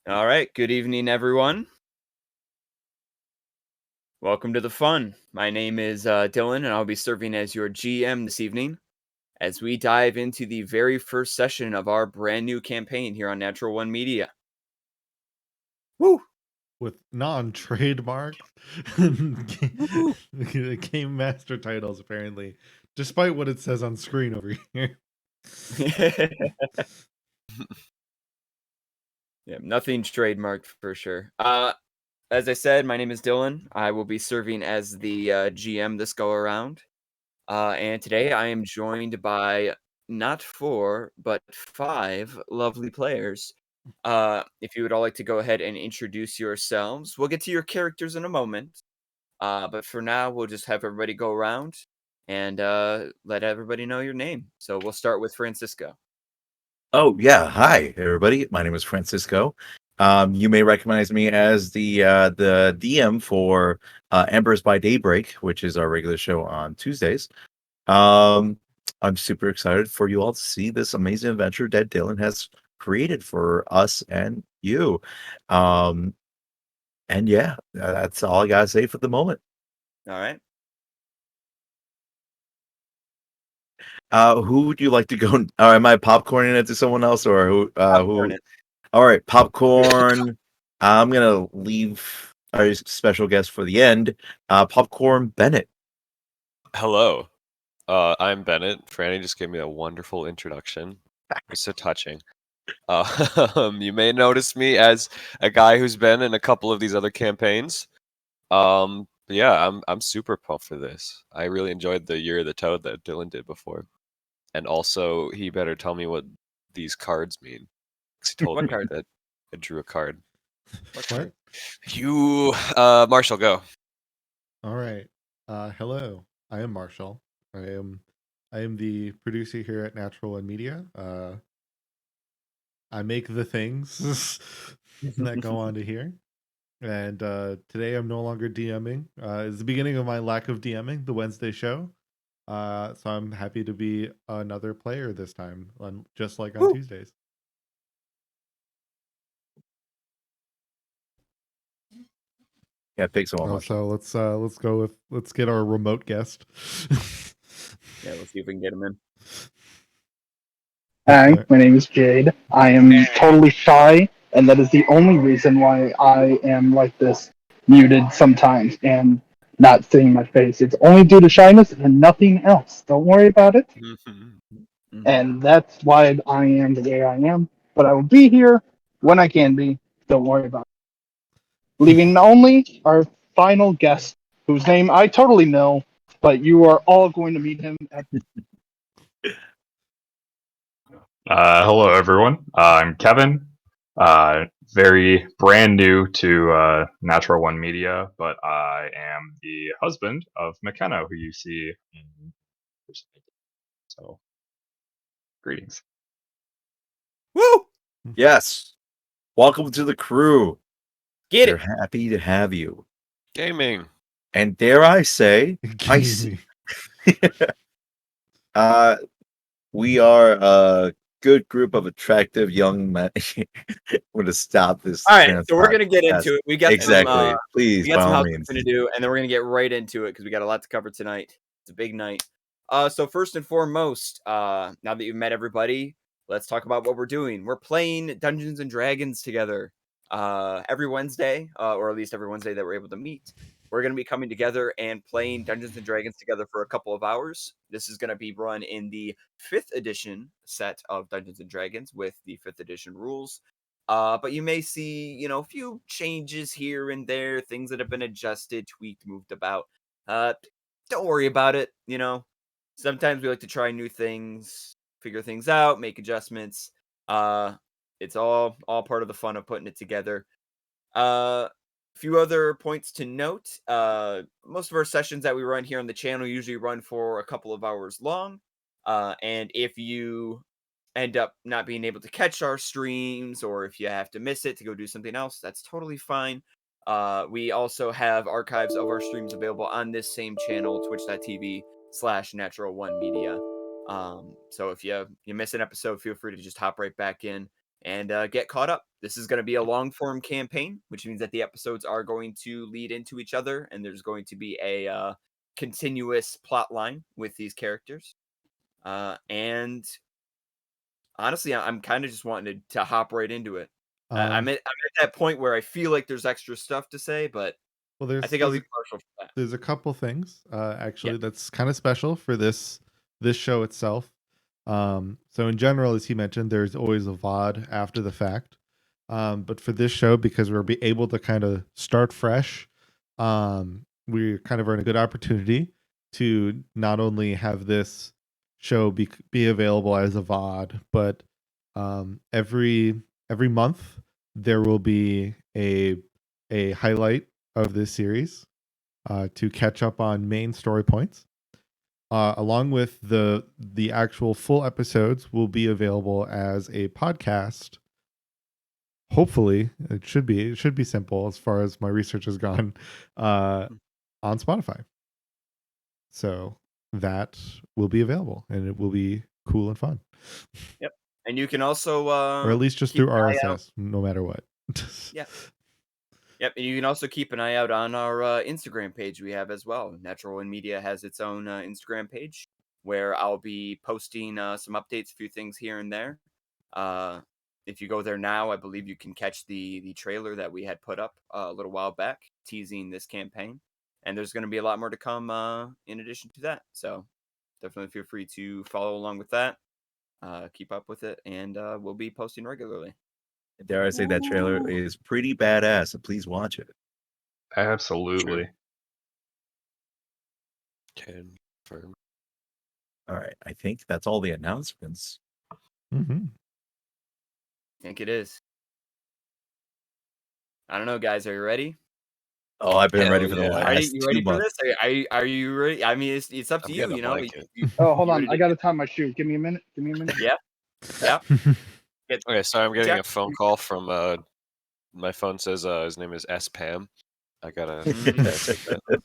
All right. Good evening, everyone. Welcome to the fun. My name is Dylan, and I'll be serving as your GM this evening as we dive into the very first session of our brand new campaign here on Natural One Media. Woo! With non-trademarked game master titles, apparently, despite what it says on screen over here. Yeah, nothing trademarked for sure. As I said, my name is Dylan. I will be serving as the GM this go around. And today I am joined by not 4, but 5 lovely players. If you would all like to go ahead and introduce yourselves, we'll get to your characters in a moment. But for now, we'll just have everybody go around and let everybody know your name. So we'll start with Francisco. Oh yeah, hi everybody. My name is Francisco. You may recognize me as the DM for Embers by Daybreak, which is our regular show on Tuesdays. I'm super excited for you all to see this amazing adventure that Dylan has created for us and you. And yeah, that's all I gotta say for the moment. All right. Who would you like to go? Am I popcorning it to someone else, or who? Popcorn it. All right, popcorn. I'm gonna leave our special guest for the end. Popcorn Bennett. Hello, I'm Bennett. Franny just gave me a wonderful introduction. It's so touching. You may notice me as a guy who's been in a couple of these other campaigns. But yeah, I'm super pumped for this. I really enjoyed the Year of the Toad that Dylan did before, and also he better tell me what these cards mean. 'Cause he told What me card? that I drew a card. What? You, Marshall, go. All right. Hello. I am Marshall. I am the producer here at Natural One Media. I make the things that go on to here. And today I'm no longer DMing. It's the beginning of my lack of DMing, the Wednesday show. So I'm happy to be another player this time, just like on Woo. Tuesdays. Yeah, thanks so much. So let's get our remote guest. Yeah, let's see if we can get him in. Hi, my name is Jade. I am totally shy, and that is the only reason why I am like this, muted sometimes and not seeing my face. It's only due to shyness and nothing else. Don't worry about it. And that's why I am the way I am. But I will be here when I can be. Don't worry about it. Leaving only our final guest, whose name I totally know, but you are all going to meet him at Hello, everyone. I'm Kevin. Very brand new to Natural One Media, but I am the husband of McKenna, who you see in. So, greetings. Woo! Yes. Welcome to the crew. Get We're it. happy to have you. Gaming. And dare I say, I see. We are a good group of attractive young men. I'm gonna stop this. All right, so we're gonna get into it. We got exactly. Please, we got by some all housekeeping means. to do, and then we're gonna get right into it because we got a lot to cover tonight. It's a big night. So first and foremost, now that you've met everybody, let's talk about what we're doing. We're playing Dungeons and Dragons together every Wednesday, or at least every Wednesday that we're able to meet. We're going to be coming together and playing Dungeons and Dragons together for a couple of hours. This is going to be run in the 5th edition set of Dungeons and Dragons with the 5th edition rules. But you may see, a few changes here and there, things that have been adjusted, tweaked, moved about. Don't worry about it. Sometimes we like to try new things, figure things out, make adjustments. It's all part of the fun of putting it together. Few other points to note. Most of our sessions that we run here on the channel usually run for a couple of hours long. And if you end up not being able to catch our streams, or if you have to miss it to go do something else, that's totally fine. We also have archives of our streams available on this same channel, twitch.tv/Natural One Media. So if you miss an episode, feel free to just hop right back in. and get caught up. This is going to be a long form campaign, which means that the episodes are going to lead into each other, and there's going to be a continuous plot line with these characters. And honestly, I'm kind of just wanting to hop right into it. I'm at that point where I feel like there's extra stuff to say, but Well, I think I'll leave Marshall for that. there's a couple things actually that's kind of special for this show itself. So in general, as he mentioned, there's always a VOD after the fact. But for this show, because we're able to kind of start fresh, we kind of are in a good opportunity to not only have this show be available as a VOD, but every month there will be a highlight of this series to catch up on main story points. Along with the actual full episodes will be available as a podcast. Hopefully, it should be simple as far as my research has gone on Spotify. So that will be available, and it will be cool and fun. Yep, and you can also, or at least just through RSS, no matter what. Yeah. Yep, and you can also keep an eye out on our Instagram page we have as well. Natural One Media has its own Instagram page where I'll be posting some updates, a few things here and there. If you go there now, I believe you can catch the trailer that we had put up a little while back, teasing this campaign. And there's going to be a lot more to come in addition to that. So definitely feel free to follow along with that, keep up with it, and we'll be posting regularly. Dare I say that trailer is pretty badass, so please watch it. Absolutely. Confirm. All right, I think that's all the announcements. Mm-hmm. I think it is. I don't know, guys. Are you ready? Oh, I've been Hell ready for the yeah. last You 2 ready for months. this? Are you ready? I mean, it's up to I'm you. getting a You know. blanket. Oh, hold you on. ready I to- gotta tie my shoe. Give me a minute. Yeah. Yeah. Okay, sorry, I'm getting Check. a phone call from my phone says his name is S Pam. I gotta take that.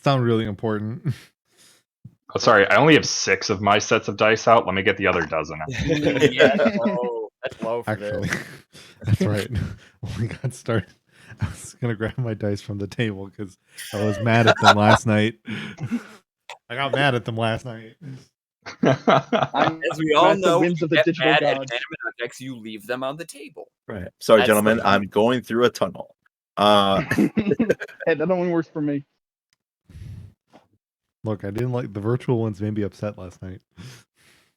Sound really important. Oh, sorry, I only have 6 of my sets of dice out. Let me get the other dozen out. Yeah. That's low for Actually, this. that's right. When we got started, I was gonna grab my dice from the table because I was mad at them last night. I got mad at them last night. As we all That's the know, winds you of the get digital mad at gods. inanimate objects, you leave them on the table. Right. Sorry, That's gentlemen. the- I'm going through a tunnel. Hey, that only works for me. Look, I didn't like the virtual ones. Made me upset last night.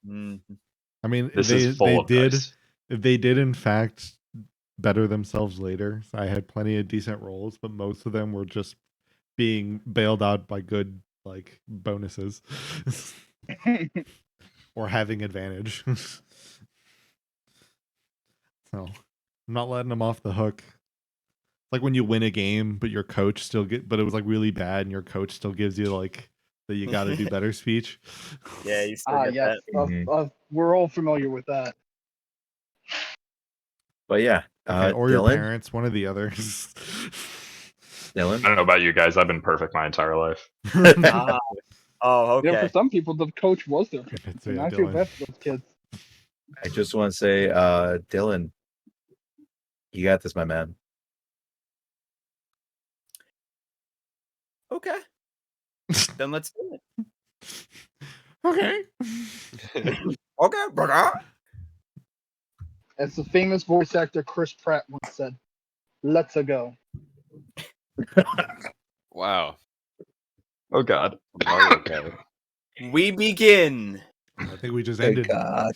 I mean, This is full of dice. they did in fact better themselves later. I had plenty of decent rolls, but most of them were just being bailed out by good like bonuses or having advantage. So I'm not letting them off the hook. Like when you win a game, but your coach but it was like really bad, and your coach still gives you like the "you got to do better" speech. Yeah, you still get Yes. that. We're all familiar with that. But yeah, Okay, or your Dylan. parents, one or the other. Dylan. I don't know about you guys. I've been perfect my entire life. Oh, okay. You know, for some people, the coach was their coach. It's, And yeah, I feel Dylan. bad for those kids. I just want to say, Dylan, you got this, my man. Okay. Then let's do it. Okay. Okay, brother. As the famous voice actor Chris Pratt once said, "Let's go." Wow. Oh God. Mario Kart. We begin. I think we just Thank ended. God.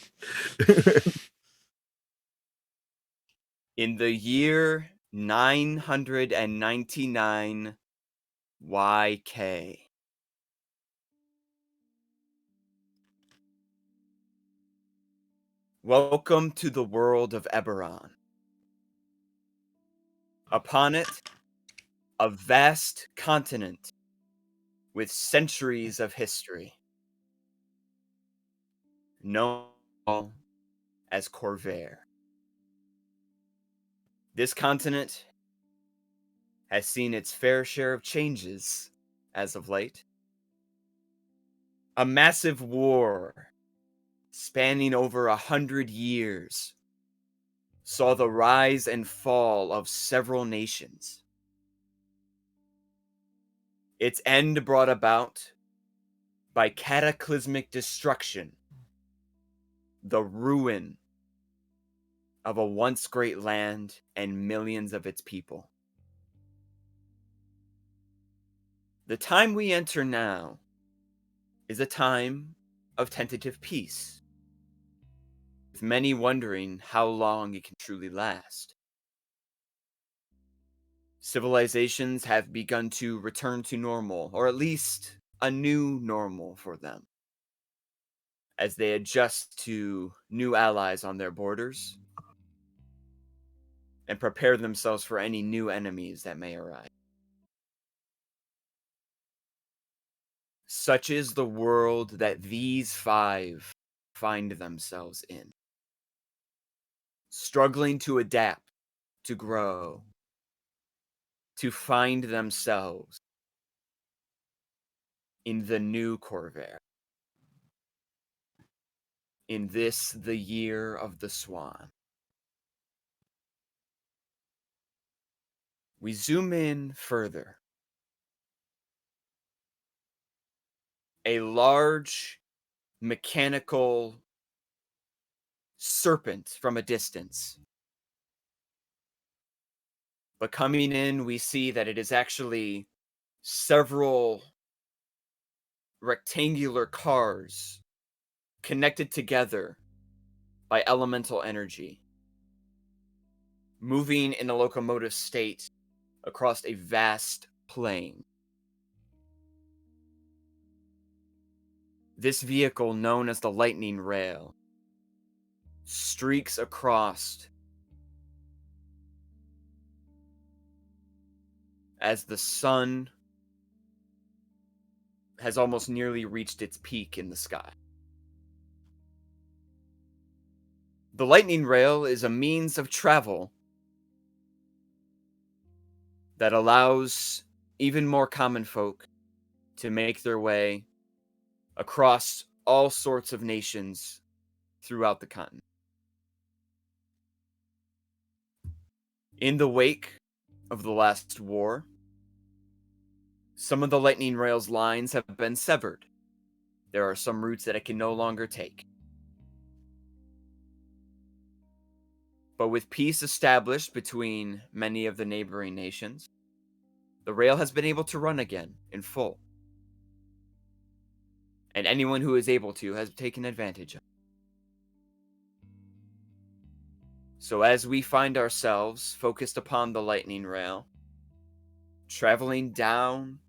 In the year 999 YK. Welcome to the world of Eberron. Upon it, a vast continent with centuries of history, known as Corvair. This continent has seen its fair share of changes as of late. A massive war spanning over 100 years saw the rise and fall of several nations. Its end brought about by cataclysmic destruction, the ruin of a once great land and millions of its people. The time we enter now is a time of tentative peace, with many wondering how long it can truly last. Civilizations have begun to return to normal, or at least a new normal for them, as they adjust to new allies on their borders and prepare themselves for any new enemies that may arise. Such is the world that these five find themselves in, struggling to adapt, to grow, to find themselves in the new Corvair, in this, the year of the Swan. We zoom in further. A large mechanical serpent from a distance. But coming in, we see that it is actually several rectangular cars connected together by elemental energy, moving in a locomotive state across a vast plain. This vehicle, known as the Lightning Rail, streaks across as the sun has almost nearly reached its peak in the sky. The Lightning Rail is a means of travel that allows even more common folk to make their way across all sorts of nations throughout the continent. In the wake of the last war, some of the Lightning Rail's lines have been severed. There are some routes that it can no longer take. But with peace established between many of the neighboring nations, the rail has been able to run again in full. And anyone who is able to has taken advantage of it. So as we find ourselves focused upon the Lightning Rail, traveling down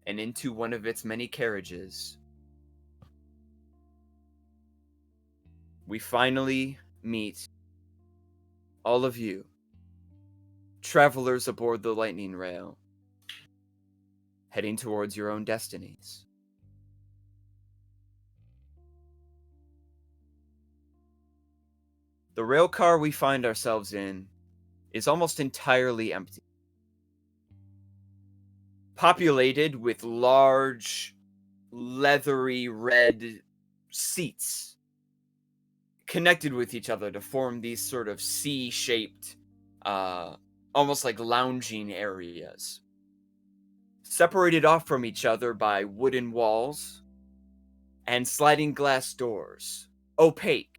and into one of its many carriages, we finally meet all of you, travelers aboard the Lightning Rail, heading towards your own destinies. The rail car we find ourselves in is almost entirely empty. Populated with large, leathery red seats connected with each other to form these sort of C-shaped, almost like lounging areas. Separated off from each other by wooden walls and sliding glass doors, opaque,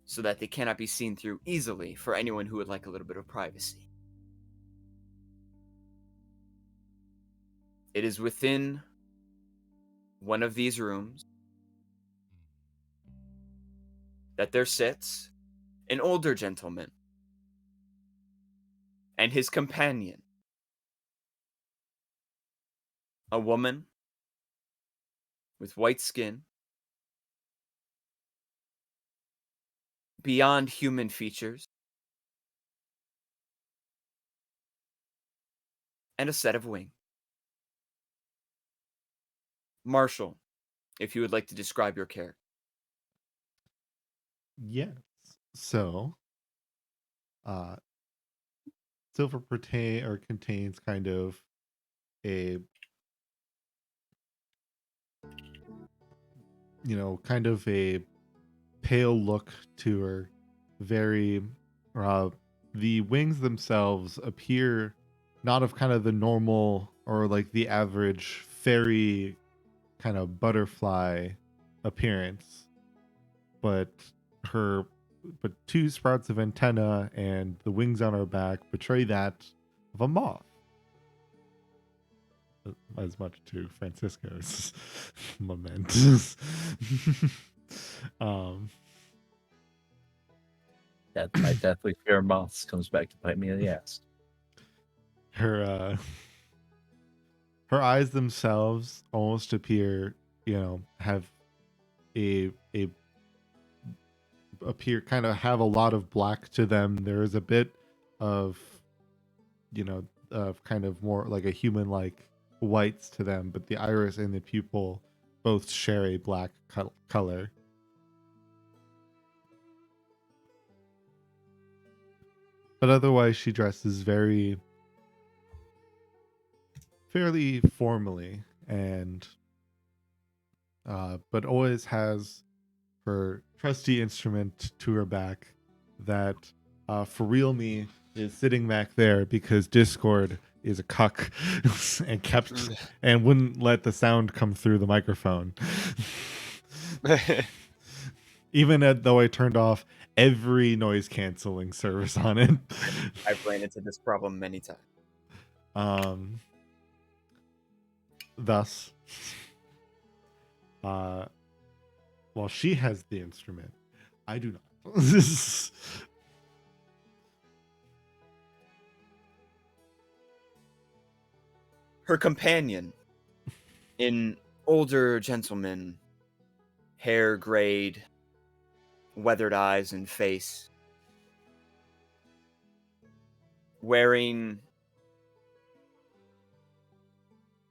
so that they cannot be seen through easily for anyone who would like a little bit of privacy. It is within one of these rooms that there sits an older gentleman and his companion, a woman with white skin, beyond human features, and a set of wings. Marshall, if you would like to describe your character. Yes. So, Sylva contains kind of a, kind of a pale look to her, very The wings themselves appear not of kind of the normal or like the average fairy kind of butterfly appearance, but her but two sprouts of antenna and the wings on her back betray that of a moth. As much to Francisco's lament. That my deathly fear of moths comes back to bite me in the ass. Her eyes themselves almost appear, have appear kind of have a lot of black to them. There is a bit of, of kind of more like a human-like whites to them, but the iris and the pupil both share a black color. But otherwise, she dresses fairly formally, and but always has her trusty instrument to her back that for real me is sitting back there because Discord is a cuck and wouldn't let the sound come through the microphone. Even though I turned off every noise canceling service on it. I've ran into this problem many times. Thus, while she has the instrument, I do not. Her companion, an older gentleman, hair grayed, weathered eyes and face, wearing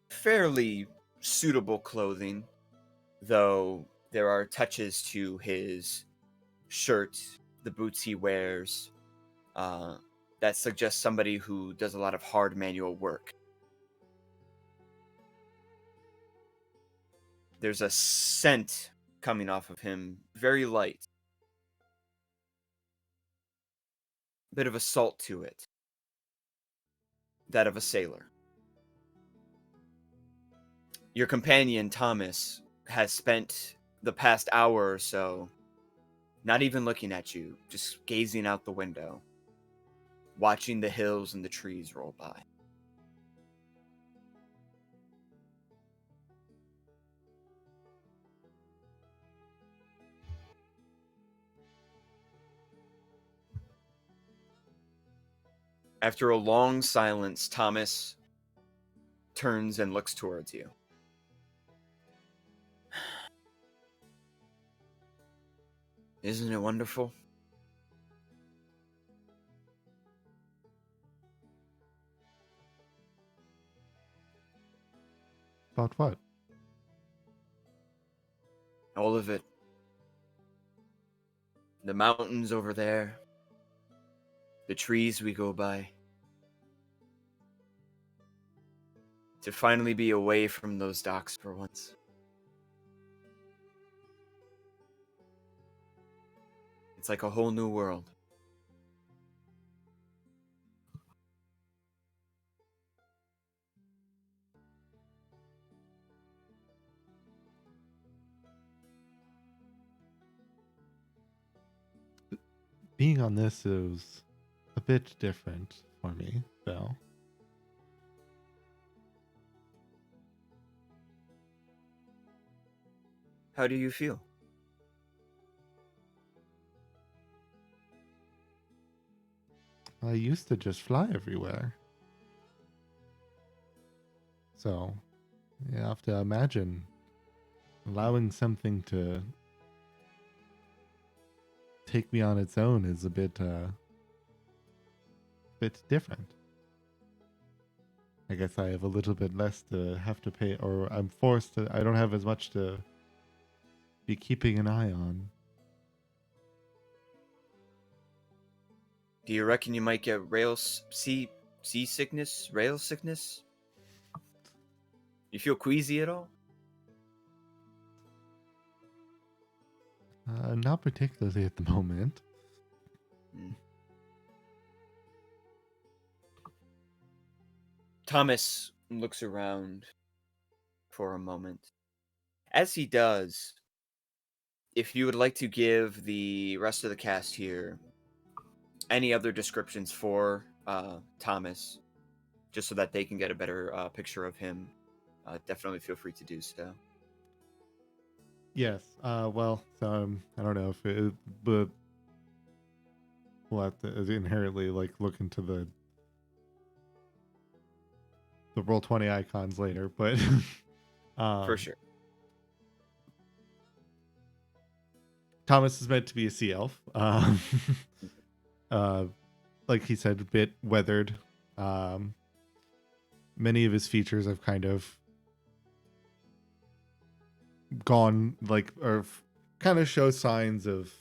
fairly suitable clothing, though there are touches to his shirt, the boots he wears, that suggest somebody who does a lot of hard manual work. There's a scent coming off of him, very light. Bit of a salt to it. That of a sailor. Your companion, Thomas, has spent the past hour or so not even looking at you, just gazing out the window, watching the hills and the trees roll by. After a long silence, Thomas turns and looks towards you. Isn't it wonderful? About what? All of it. The mountains over there. The trees we go by. To finally be away from those docks for once. It's like a whole new world. Being on this is a bit different for me, though. How do you feel? I used to just fly everywhere. So, you have to imagine allowing something to take me on its own is a bit different. I guess I have a little bit less to have to pay, or I'm forced to, I don't have as much to be keeping an eye on. Do you reckon you might get sea sickness, rail sickness? You feel queasy at all? Not particularly at the moment. Thomas looks around for a moment. As he does, if you would like to give the rest of the cast here any other descriptions for Thomas, just so that they can get a better picture of him, definitely feel free to do so. Yes. Well, I don't know if it, but we'll have to inherently like look into the Roll20 icons later, but For sure. Thomas is meant to be a sea elf. Like he said, a bit weathered. Many of his features have kind of gone or kind of show signs of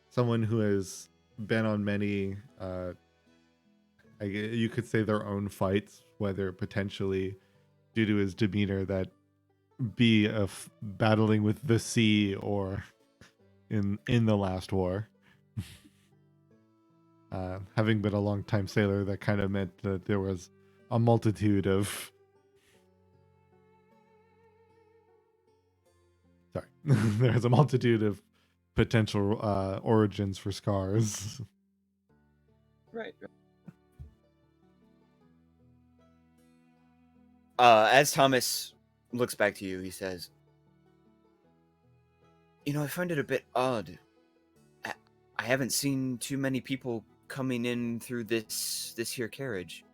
someone who has been on many you could say their own fights, whether potentially due to his demeanor that be battling with the sea or in the last war. Having been a long time sailor, that kind of meant that there was a multitude of there's a multitude of potential origins for scars. Right. As Thomas looks back to you, he says, I find it a bit odd. I haven't seen too many people coming in through this here carriage.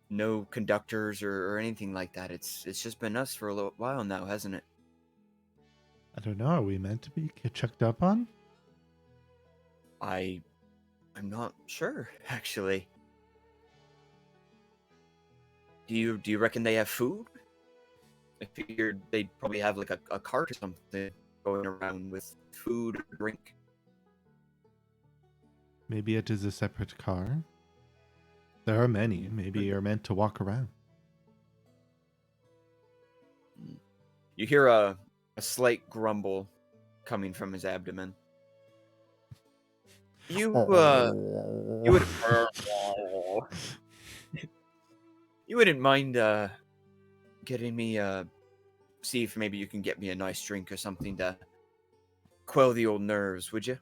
No conductors or anything like that. It's just been us for a little while now, hasn't it? I don't know. Are we meant to be checked up on? I'm not sure, actually. Do you reckon they have food? I figured they'd probably have like a cart or something going around with food or drink. Maybe it is a separate car. There are many. Maybe you're meant to walk around. You hear a slight grumble coming from his abdomen. You wouldn't mind getting me see if maybe you can get me a nice drink or something to quell the old nerves, would you?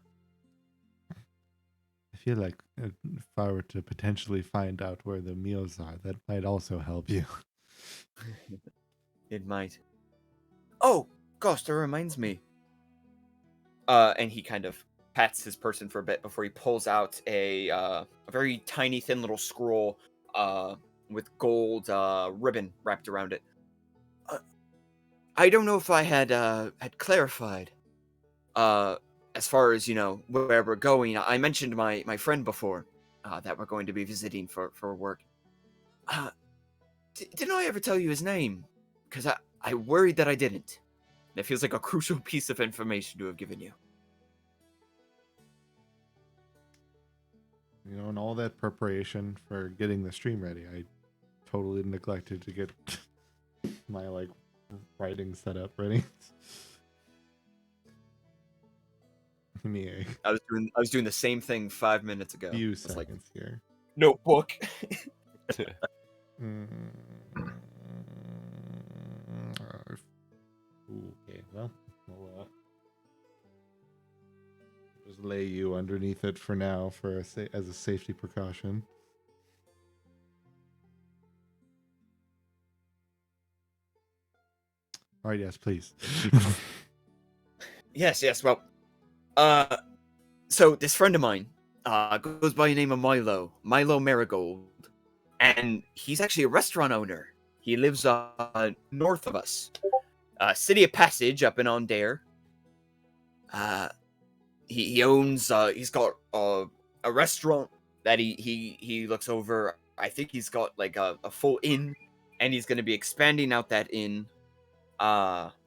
I feel like if I were to potentially find out where the meals are, that might also help you. It might. Oh, gosh, that reminds me. And he kind of pats his person for a bit before he pulls out a very tiny, thin little scroll with gold ribbon wrapped around it. I don't know if I had clarified. As far as, where we're going, I mentioned my friend before that we're going to be visiting for work. Didn't I ever tell you his name? Because I worried that I didn't. It feels like a crucial piece of information to have given you. And all that preparation for getting the stream ready, I totally neglected to get my writing set up ready. I was doing the same thing 5 minutes ago. Few seconds here. Notebook. Okay, well, we'll just lay you underneath it for now as a safety precaution. All right, yes, please. Yes. Well, so this friend of mine goes by the name of Milo Marigold, and he's actually a restaurant owner. He lives north of us, City of Passage up in Ondare. He owns. He's got a restaurant that he looks over. I think he's got a full inn, and he's going to be expanding out that inn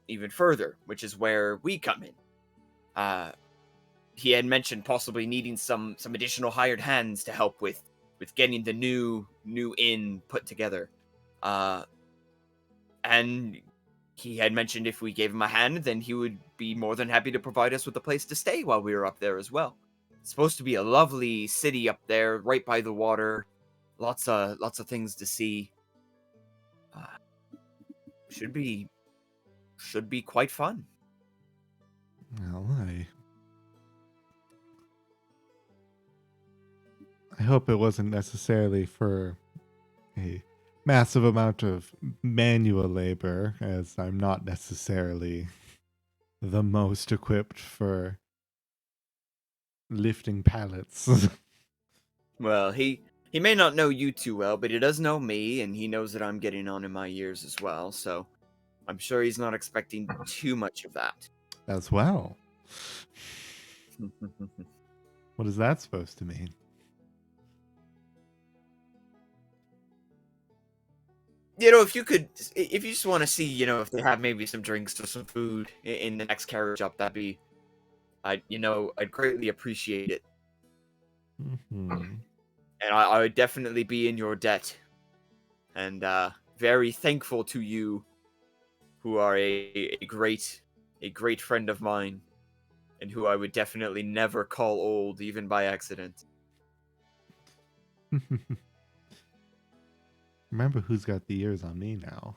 even further, which is where we come in. He had mentioned possibly needing some additional hired hands to help with getting the new inn put together. And he had mentioned if we gave him a hand, then he would be more than happy to provide us with a place to stay while we were up there as well. It's supposed to be a lovely city up there, right by the water. lots of things to see. Should be quite fun. Well, I hope it wasn't necessarily for a massive amount of manual labor, as I'm not necessarily the most equipped for lifting pallets. Well, he may not know you too well, but he does know me, and he knows that I'm getting on in my years as well, so I'm sure he's not expecting too much of that. As well. What is that supposed to mean? If you just want to see, if they have maybe some drinks or some food in the next carriage up, I'd greatly appreciate it. Mm-hmm. And I would definitely be in your debt. And very thankful to you, who are a great friend of mine, and who I would definitely never call old, even by accident. Remember who's got the ears on me now.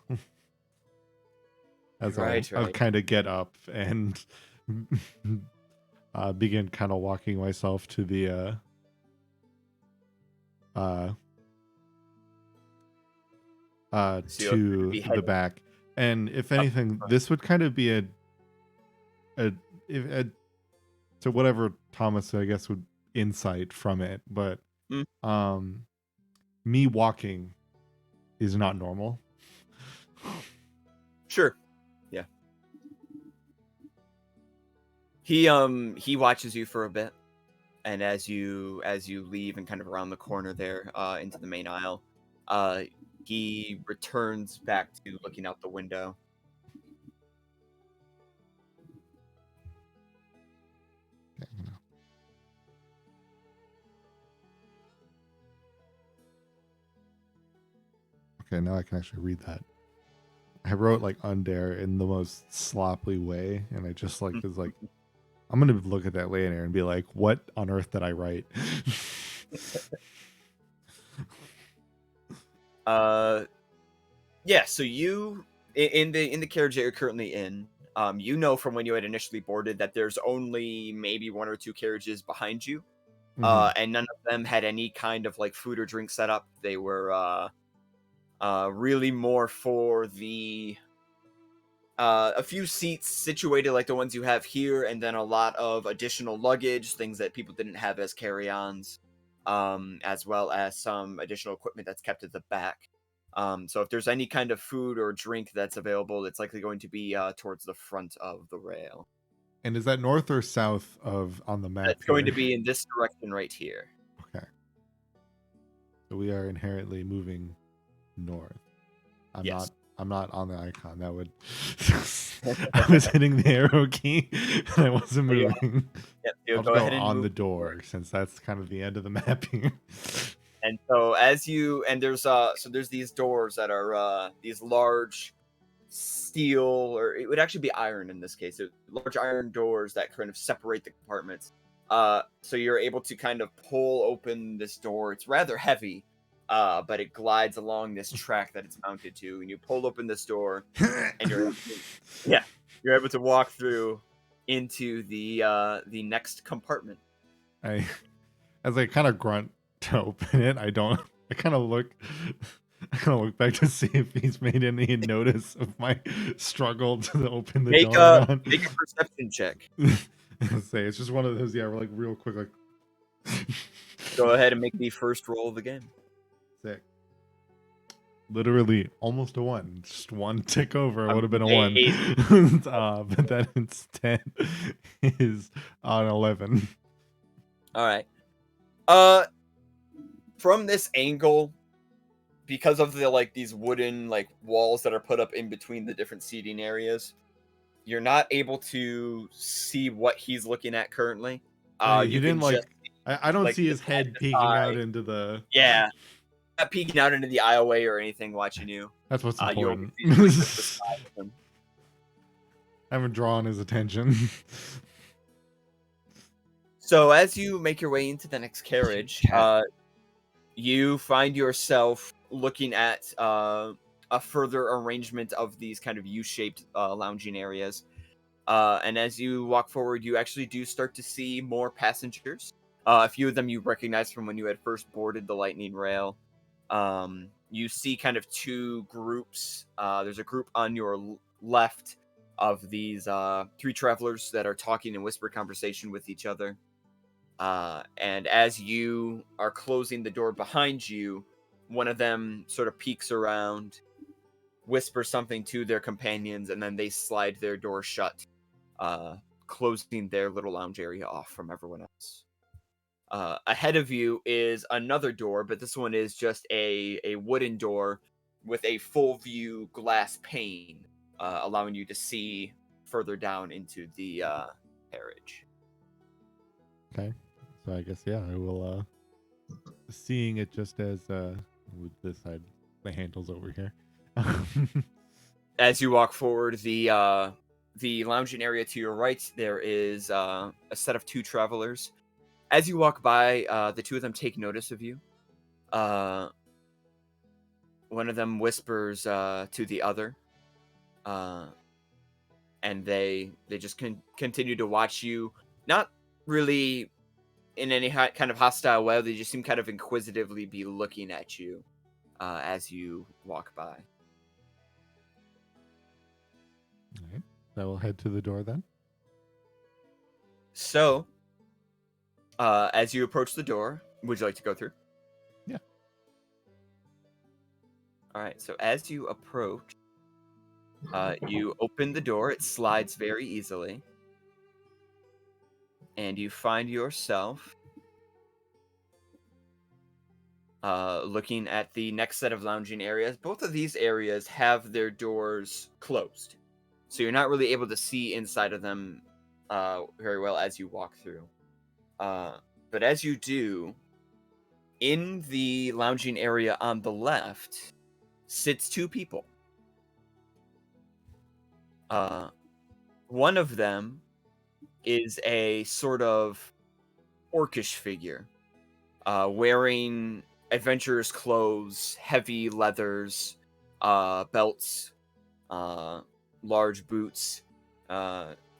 As Right. I'll kind of get up and begin kind of walking myself to the to the back. And if anything, this would kind of be to whatever Thomas, I guess, would insight from it, but me walking is not normal. Sure. Yeah. He watches you for a bit, and as you leave and kind of around the corner there into the main aisle, he returns back to looking out the window. Okay, now I can actually read that. I wrote like "under" in the most sloppy way, and I just was like, I'm gonna look at that later and be like, what on earth did I write? Yeah. So you in the carriage that you're currently in, from when you had initially boarded that there's only maybe one or two carriages behind you, and none of them had any kind of like food or drink set up. They were really more for the a few seats situated like the ones you have here, and then a lot of additional luggage, things that people didn't have as carry-ons, as well as some additional equipment that's kept at the back. So if there's any kind of food or drink that's available, it's likely going to be towards the front of the rail. And is that north or south on the map? It's going to be in this direction right here. Okay. So we are inherently moving north. I'm not on the icon. That would I was hitting the arrow key and I wasn't moving. Yep, I'll go ahead and on move the door since that's kind of the end of the map here. And so there's these doors that are these large steel, or it would actually be iron in this case. Large iron doors that kind of separate the compartments. So you're able to kind of pull open this door. It's rather heavy, but it glides along this track that it's mounted to, and you pull open this door, and you're able to walk through into the next compartment. As I kind of grunt to open it, I kind of look back to see if he's made any notice of my struggle to open the door. Make a perception check. Say it's just one of those, we're like real quick, like go ahead and make the first roll of the game. Sick. Literally almost a 1. Just one tick over. It would have been a 1. But that instead is an 11. All right. From this angle, because of the these wooden walls that are put up in between the different seating areas, you're not able to see what he's looking at currently. You didn't I don't see his head peeking out into the not peeking out into the aisleway or anything watching you. That's what's important. I haven't drawn his attention. So as you make your way into the next carriage, you find yourself looking at a further arrangement of these kind of U-shaped lounging areas. And as you walk forward, you actually do start to see more passengers. A few of them you recognize from when you had first boarded the Lightning Rail. You see kind of two groups. There's a group on your left of these three travelers that are talking in whispered conversation with each other. And as you are closing the door behind you, one of them sort of peeks around, whispers something to their companions, and then they slide their door shut, closing their little lounge area off from everyone else. Ahead of you is another door, but this one is just a wooden door with a full view glass pane, allowing you to see further down into the carriage. Okay. So I guess, yeah, I will, seeing it just as, with this side, the handle's over here. As you walk forward, the lounging area to your right, there is a set of two travelers. As you walk by, the two of them take notice of you. One of them whispers to the other, and they just continue to watch you. Not really in any kind of hostile way. They just seem kind of inquisitively be looking at you as you walk by. All right. I will head to the door then. So, as you approach the door, would you like to go through? Yeah. All right. So as you approach, you open the door. It slides very easily, and you find yourself looking at the next set of lounging areas. Both of these areas have their doors closed, so you're not really able to see inside of them very well as you walk through. But as you do, in the lounging area on the left sits two people. One of them is a sort of orcish figure, wearing adventurer's clothes, heavy leathers, belts, large boots,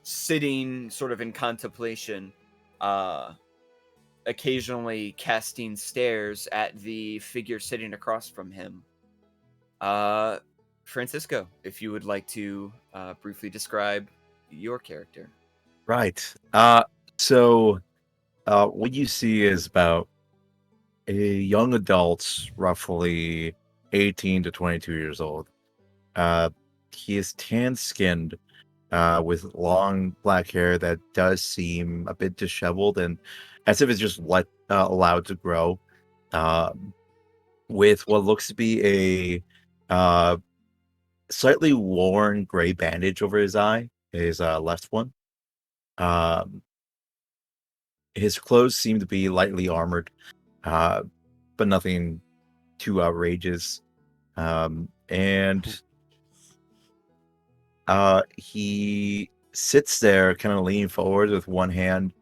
sitting sort of in contemplation, occasionally casting stares at the figure sitting across from him. Francisco, if you would like to briefly describe your character. Right. So what you see is about a young adult, roughly 18 to 22 years old. He is tan-skinned, with long black hair that does seem a bit disheveled and as if it's just allowed to grow. With what looks to be a slightly worn gray bandage over his eye, his left one. His clothes seem to be lightly armored, but nothing too outrageous. And he sits there kind of leaning forward with one hand,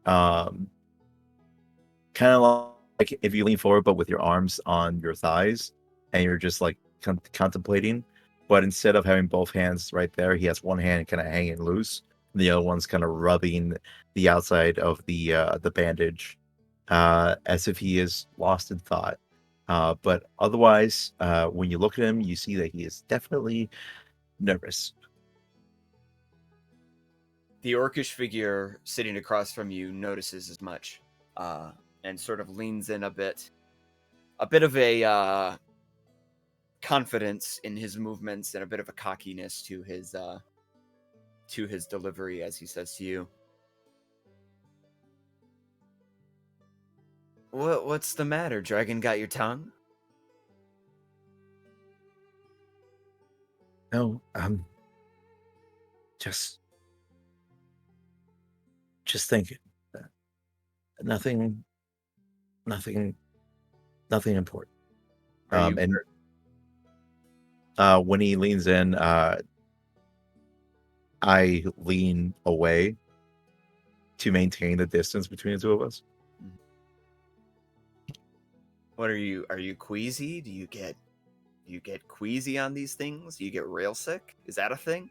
kind of like if you lean forward but with your arms on your thighs and you're just like contemplating, but instead of having both hands right there, he has one hand kind of hanging loose and the other one's kind of rubbing the outside of the bandage, as if he is lost in thought. But otherwise, when you look at him, you see that he is definitely nervous. The orcish figure sitting across from you notices as much, and sort of leans in a bit of a confidence in his movements and a bit of a cockiness to his delivery as he says to you, "What's the matter? Dragon got your tongue?" No, just thinking. Nothing important. Are you And when he leans in, I lean away to maintain the distance between the two of us. What are you? Are you queasy? Do you get queasy on these things? Do you get rail sick? Is that a thing?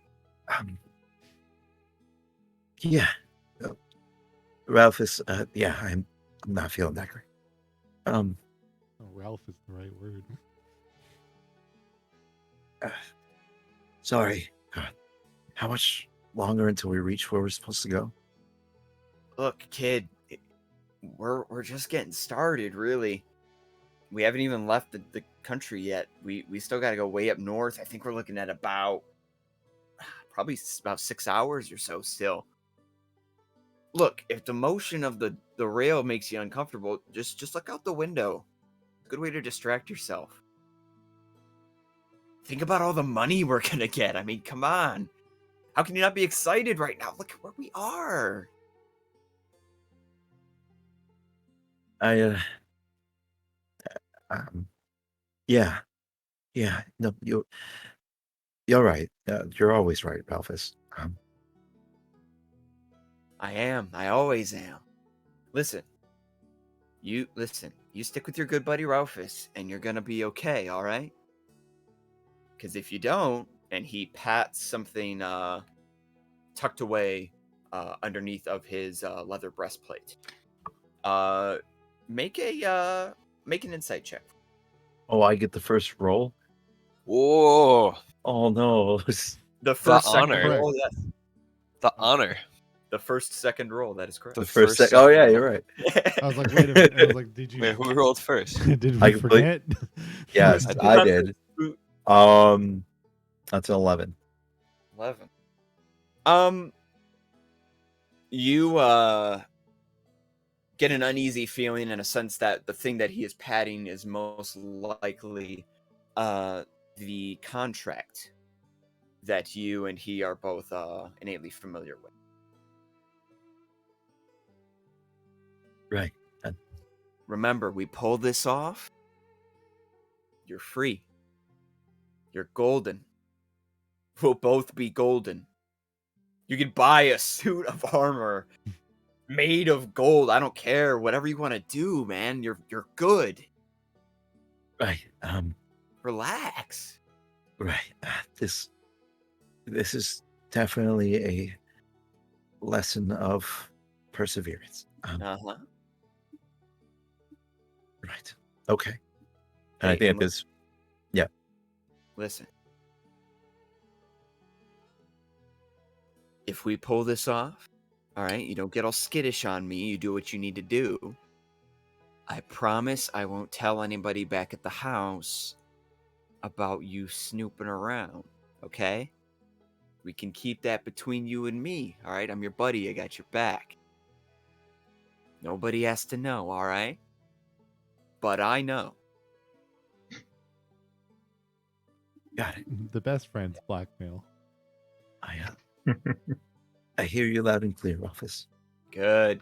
Yeah. Ralph is. Yeah, I'm not feeling that great. Oh, Ralph is the right word. Sorry. God. How much longer until we reach where we're supposed to go? Look, kid, we're just getting started, really. We haven't even left the country yet. We still got to go way up north. I think we're looking at probably about 6 hours or so still. Look, if the motion of the rail makes you uncomfortable, just look out the window. Good way to distract yourself. Think about all the money we're gonna get. I mean, come on. How can you not be excited right now? Look at where we are. Yeah. No, you're right. You're always right, Ralphus. I am. I always am. Listen. You stick with your good buddy Ralphus, and you're gonna be okay, all right? Because if you don't, and he pats something tucked away underneath of his leather breastplate, make an insight check. Oh, I get the first roll. Whoa! Oh no. The first second honor. roll, yes. The honor. The first second roll, that is correct. The first second. Oh yeah, you're right. I was like, wait a minute. I was like, did you? Wait, who rolled first? Did I we forget? Yes, I did. That's an 11. 11. You get an uneasy feeling and a sense that the thing that he is padding is most likely the contract that you and he are both innately familiar with. Right. Remember, we pull this off, you're free. You're golden. We'll both be golden. You can buy a suit of armor made of gold. I don't care. Whatever you want to do, man. You're good. Right. Relax. Right. This is definitely a lesson of perseverance. Uh-huh. Right. Okay. And I Hey, think and this. Listen. If we pull this off, all right, you don't get all skittish on me. You do what you need to do. I promise I won't tell anybody back at the house about you snooping around, okay? We can keep that between you and me, all right? I'm your buddy. I got your back. Nobody has to know, all right? But I know. Got it. The best friends blackmail. I hear you loud and clear, Ralphus. Good.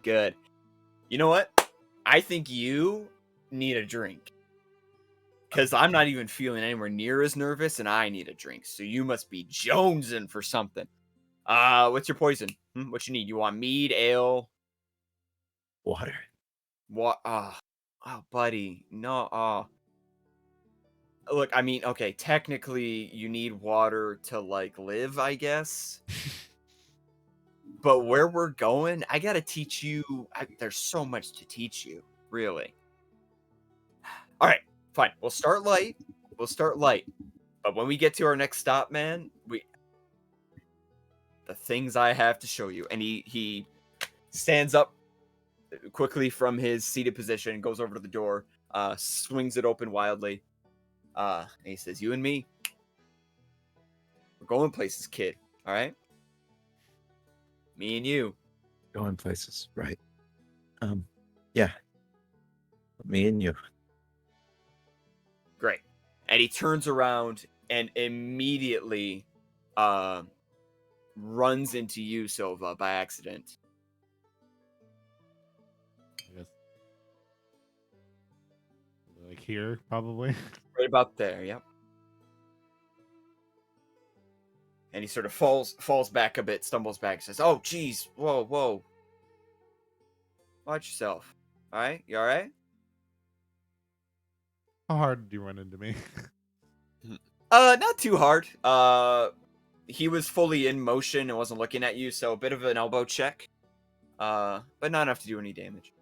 You know what? I think you need a drink. Because I'm not even feeling anywhere near as nervous, and I need a drink. So you must be jonesing for something. What's your poison? What you need? You want mead, ale? Water. What? Oh, buddy. No, Look, I mean, okay, technically you need water to, like, live, I guess. But where we're going, I gotta teach you. There's so much to teach you, really. All right, fine. We'll start light. But when we get to our next stop, man, the things I have to show you. And he stands up quickly from his seated position, goes over to the door, swings it open wildly. And he says, "You and me, we're going places, kid. All right? Me and you." Going places, right? Yeah. Me and you. Great. And he turns around and immediately runs into you, Sylva, by accident. I guess. Like here, probably. Right about there, yep. And he sort of falls back a bit, stumbles back, says, "Oh, geez, whoa. Watch yourself. All right? You all right?" How hard did you run into me? Not too hard. He was fully in motion and wasn't looking at you, so a bit of an elbow check. But not enough to do any damage.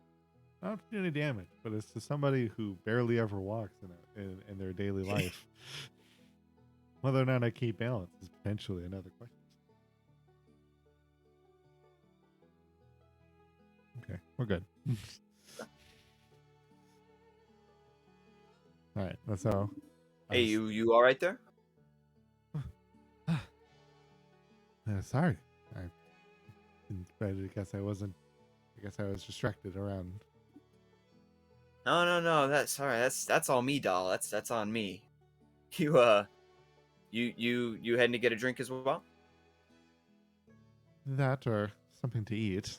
Not to do any damage, but it's to somebody who barely ever walks in their daily life. Whether or not I keep balance is potentially another question. Okay, we're good. All right, that's how. Hey, you all right there? Sorry, I guess I wasn't. I guess I was distracted around. No. That's all right. That's all me, doll. That's on me. You heading to get a drink as well? That or something to eat.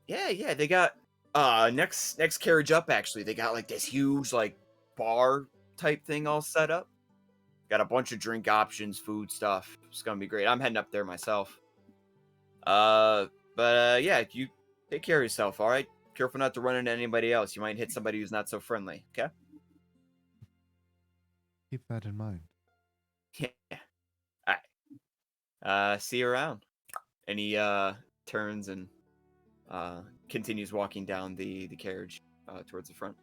Yeah. They got next carriage up. Actually, they got like this huge like bar type thing all set up. Got a bunch of drink options, food stuff. It's gonna be great. I'm heading up there myself. Yeah, you take care of yourself. All right. Careful not to run into anybody else. You might hit somebody who's not so friendly. Okay. Keep that in mind. Yeah. All right. See you around. And he turns and continues walking down the carriage towards the front.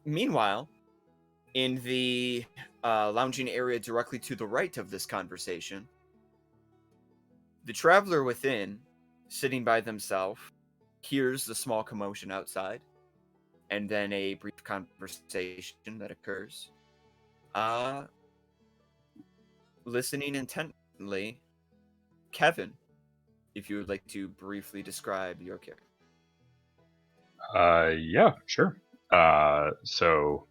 Meanwhile, in the lounging area directly to the right of this conversation, the traveler within, sitting by themselves, hears the small commotion outside, and then a brief conversation that occurs. Listening intently, Kevin, if you would like to briefly describe your character. Yeah, sure. So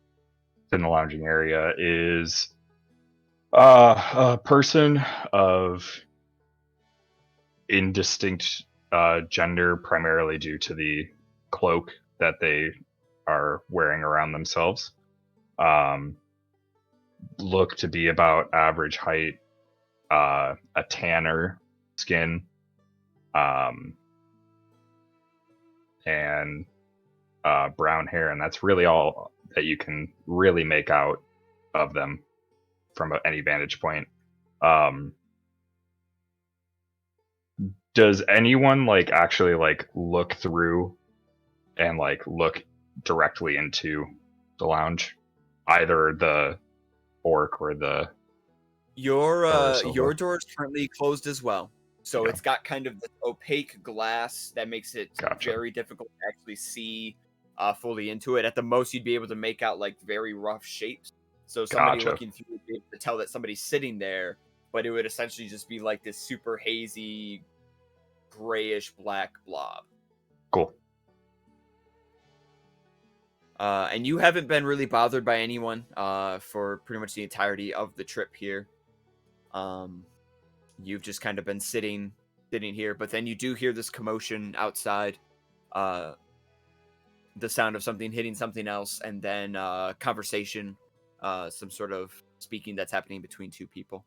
in the lounging area is a person of indistinct gender, primarily due to the cloak that they are wearing around themselves. Look to be about average height, a tanner skin, and brown hair, and that's really all that you can really make out of them from any vantage point. Does anyone like actually like look through and like look directly into the lounge, either the orc or the your door is currently closed as well, so Yeah. it's got kind of this opaque glass that makes it Gotcha. very difficult to actually see fully into it. At the most, you'd be able to make out like very rough shapes. So somebody Gotcha. looking through would be able to tell that somebody's sitting there, but it would essentially just be like this super hazy, grayish black blob. Cool. And you haven't been really bothered by anyone for pretty much the entirety of the trip here. You've just kind of been sitting here, but then you do hear this commotion outside, the sound of something hitting something else, and then conversation, some sort of speaking that's happening between two people.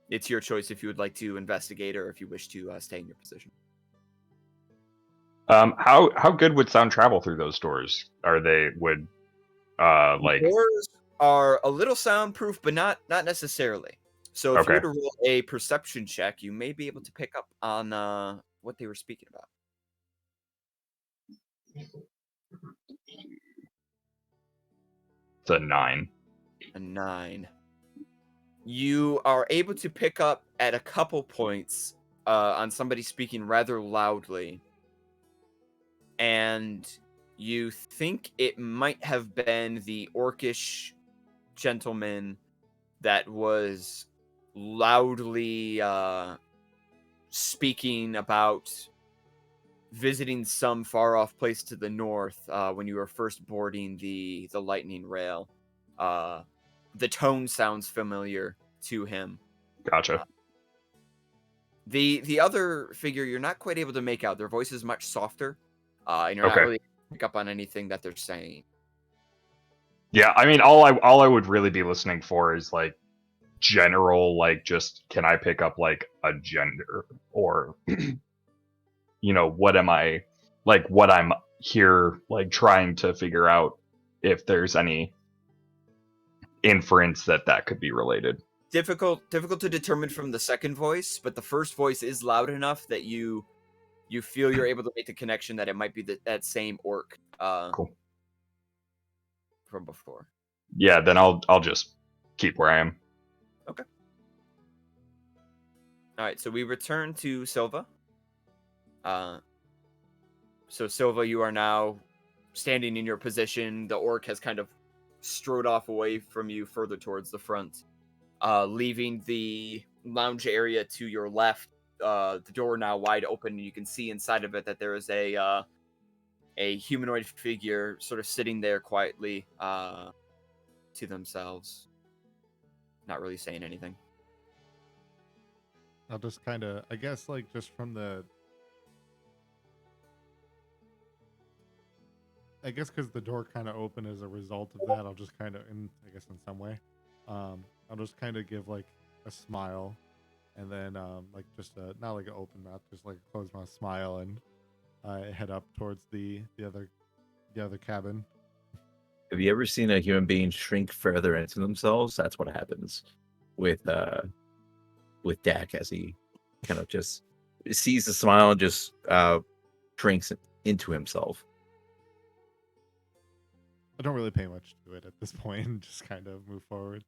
It's your choice if you would like to investigate or if you wish to stay in your position. How good would sound travel through those doors? Like Doors are a little soundproof, but not necessarily. So if you were Okay. to roll a perception check, you may be able to pick up on what they were speaking about. It's a 9. A 9. You are able to pick up at a couple points on somebody speaking rather loudly, and you think it might have been the orcish gentleman that was loudly speaking about visiting some far off place to the north when you were first boarding the lightning rail. The tone sounds familiar to him. Gotcha. The other figure you're not quite able to make out. Their voice is much softer, and you're not Okay. really able to pick up on anything that they're saying. Yeah, I mean, all I would really be listening for is like general, like, just can I pick up like a gender, or you know, what am I like what I'm here like trying to figure out if there's any inference that could be related. Difficult to determine from the second voice, but the first voice is loud enough that you feel you're able to make the connection that it might be that same orc Cool. from before. Yeah, then I'll just keep where I am. Okay. All right, so we return to Sylva. So Sylva, you are now standing in your position. The orc has kind of strode off away from you further towards the front, leaving the lounge area to your left. The door now wide open, and you can see inside of it that there is a humanoid figure sort of sitting there quietly to themselves, not really saying anything. I'll just kind of, I guess, like just from the, I guess because the door kind of opened as a result of that, I'll just kind of, I guess in some way, I'll just kind of give like a smile, and then like just not like an open mouth, just like a closed mouth smile, and head up towards the other cabin. Have you ever seen a human being shrink further into themselves? That's what happens with Dak as he kind of just sees the smile and just shrinks into himself. I don't really pay much to it at this point, and just kind of move forward.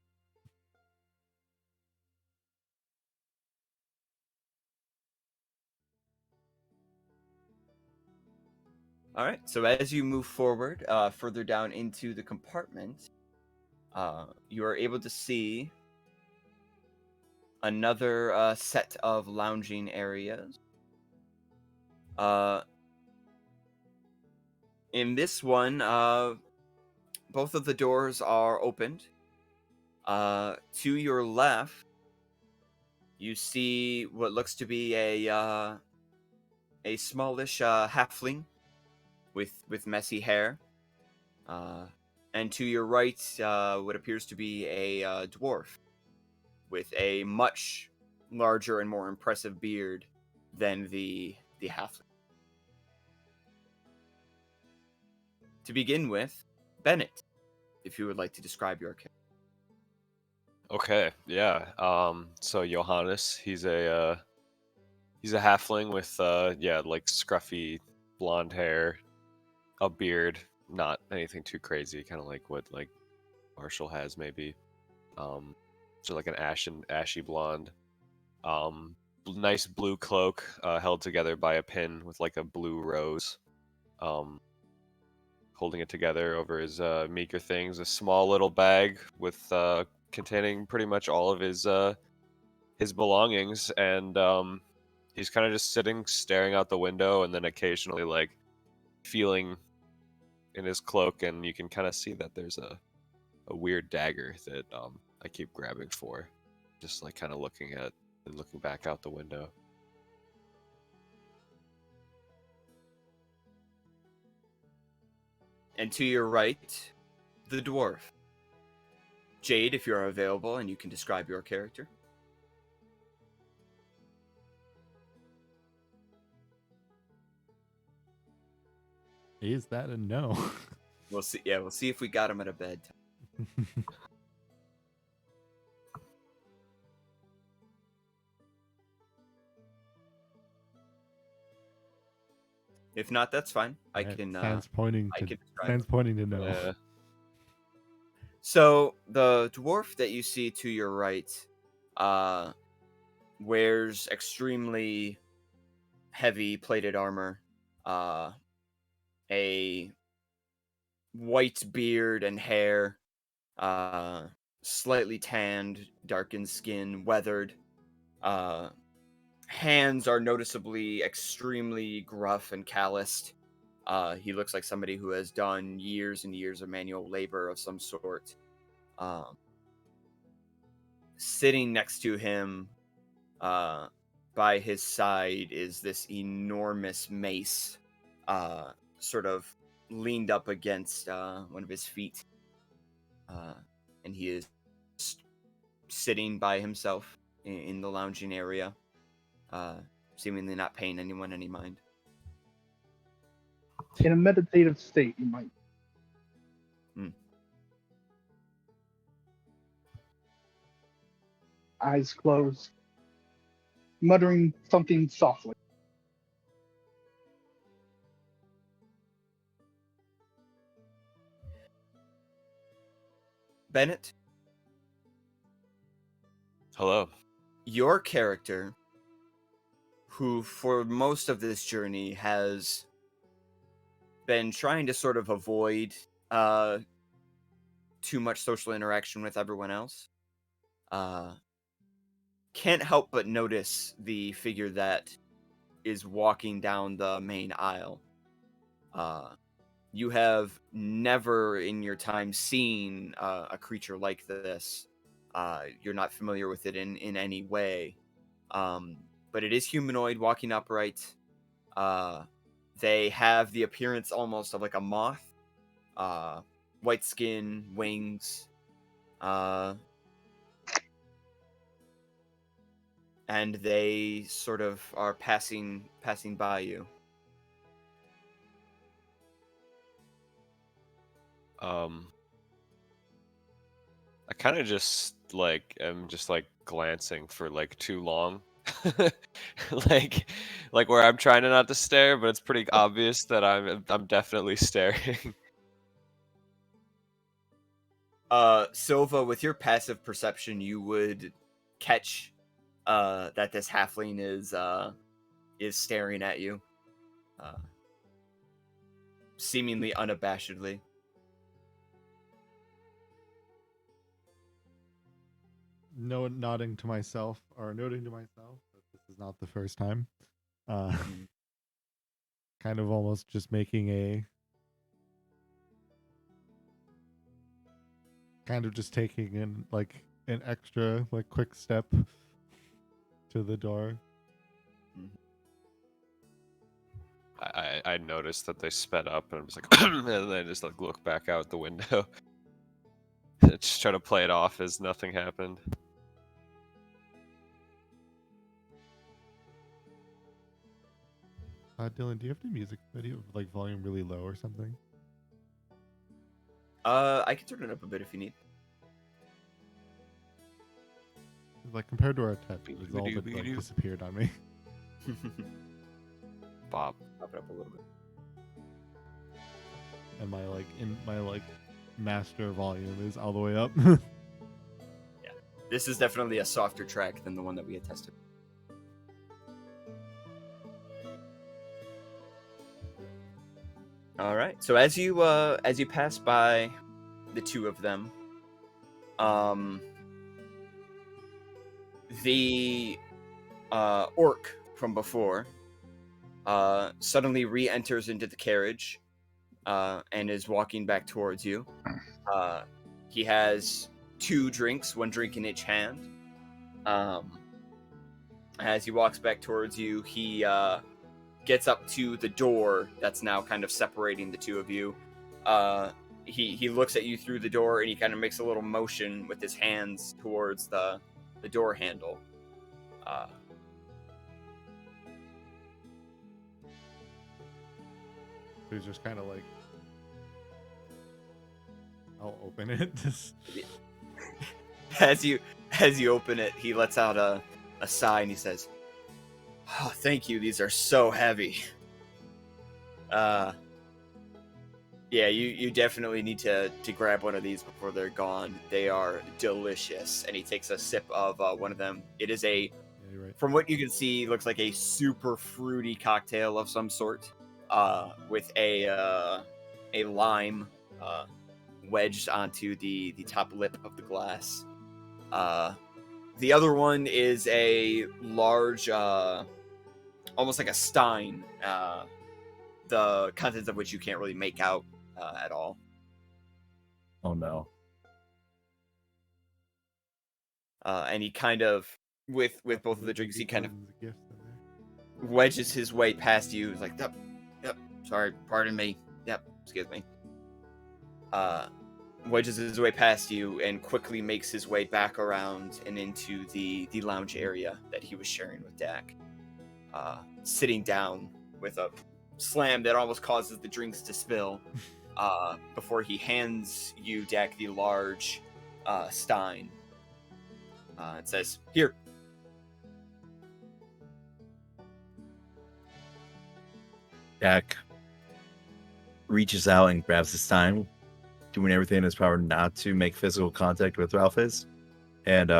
All right, so as you move forward further down into the compartment, you are able to see another set of lounging areas. In this one, both of the doors are opened. To your left, you see what looks to be a smallish halfling with messy hair. And to your right, what appears to be a dwarf with a much larger and more impressive beard than the halfling. To begin with, Bennett, if you would like to describe your character. Okay, yeah. So Johannes, he's a halfling with like scruffy blonde hair, a beard, not anything too crazy, kind of like what like Marshall has maybe. So like an ashy blonde. Nice blue cloak, held together by a pin with like a blue rose. Holding it together over his meager things, a small little bag with containing pretty much all of his belongings, and he's kind of just sitting, staring out the window, and then occasionally like feeling in his cloak, and you can kind of see that there's a weird dagger that I keep grabbing for, just like kind of looking at and looking back out the window. And to your right, the dwarf. Jade, if you're available and you can describe your character. Is that a no? We'll see. Yeah, we'll see if we got him at a bed. If not, that's fine. I can. Stands pointing I to. can describe Stands pointing to no. Yeah. So the dwarf that you see to your right wears extremely heavy plated armor, a white beard and hair, slightly tanned, darkened skin, weathered. Hands are noticeably extremely gruff and calloused. He looks like somebody who has done years and years of manual labor of some sort. Sitting next to him, by his side, is this enormous mace, sort of leaned up against one of his feet. And he is sitting by himself in the lounging area, seemingly not paying anyone any mind. in a meditative state, you might. Eyes closed, muttering something softly. Bennett, Hello. your character, who for most of this journey has been trying to sort of avoid too much social interaction with everyone else, can't help but notice the figure that is walking down the main aisle. You have never in your time seen a creature like this. You're not familiar with it in any way. But it is humanoid, walking upright. They have the appearance almost of like a moth. White skin, wings. And they sort of are passing by you. I kind of just am just glancing for too long, like where I'm trying to not to stare, but it's pretty obvious that I'm definitely staring. Sylva, with your passive perception, you would catch that this halfling is staring at you, seemingly unabashedly. Noting to myself that this is not the first time. Kind of almost just making a kind of just taking in an extra quick step to the door. I noticed that they sped up, and I was like, and then I just look back out the window. Just try to play it off as nothing happened. Dylan, do you have the music video volume really low or something? I can turn it up a bit if you need. Compared to our tech, it's all but disappeared on me. Bob. Pop it up a little bit. And my master volume is all the way up. Yeah, this is definitely a softer track than the one that we had tested. All right. So as you pass by the two of them, the orc from before suddenly re-enters into the carriage and is walking back towards you. He has 2 drinks, 1 drink in each hand. As he walks back towards you, he gets up to the door that's now kind of separating the two of you. He looks at you through the door, and he kind of makes a little motion with his hands towards the door handle. He's just kind of I'll open it. As you open it, he lets out a sigh and he says, "Oh, thank you. These are so heavy." Yeah, you definitely need to grab one of these before they're gone. They are delicious. And he takes a sip of one of them. It is Yeah, you're right. from what you can see, looks like a super fruity cocktail of some sort, with a lime wedged onto the top lip of the glass. The other one is a large, almost like a stein, the contents of which you can't really make out at all. Oh no. And he kind of, with both of the drinks, he kind of Gifts in there. wedges his way past you. He's like, yep, sorry, pardon me. Yep, excuse me. Wedges his way past you and quickly makes his way back around and into the lounge area that he was sharing with Dak. Sitting down with a slam that almost causes the drinks to spill before he hands you, Dak, the large stein. It says, "Here." Dak reaches out and grabs his time, doing everything in his power not to make physical contact with Ralphus, and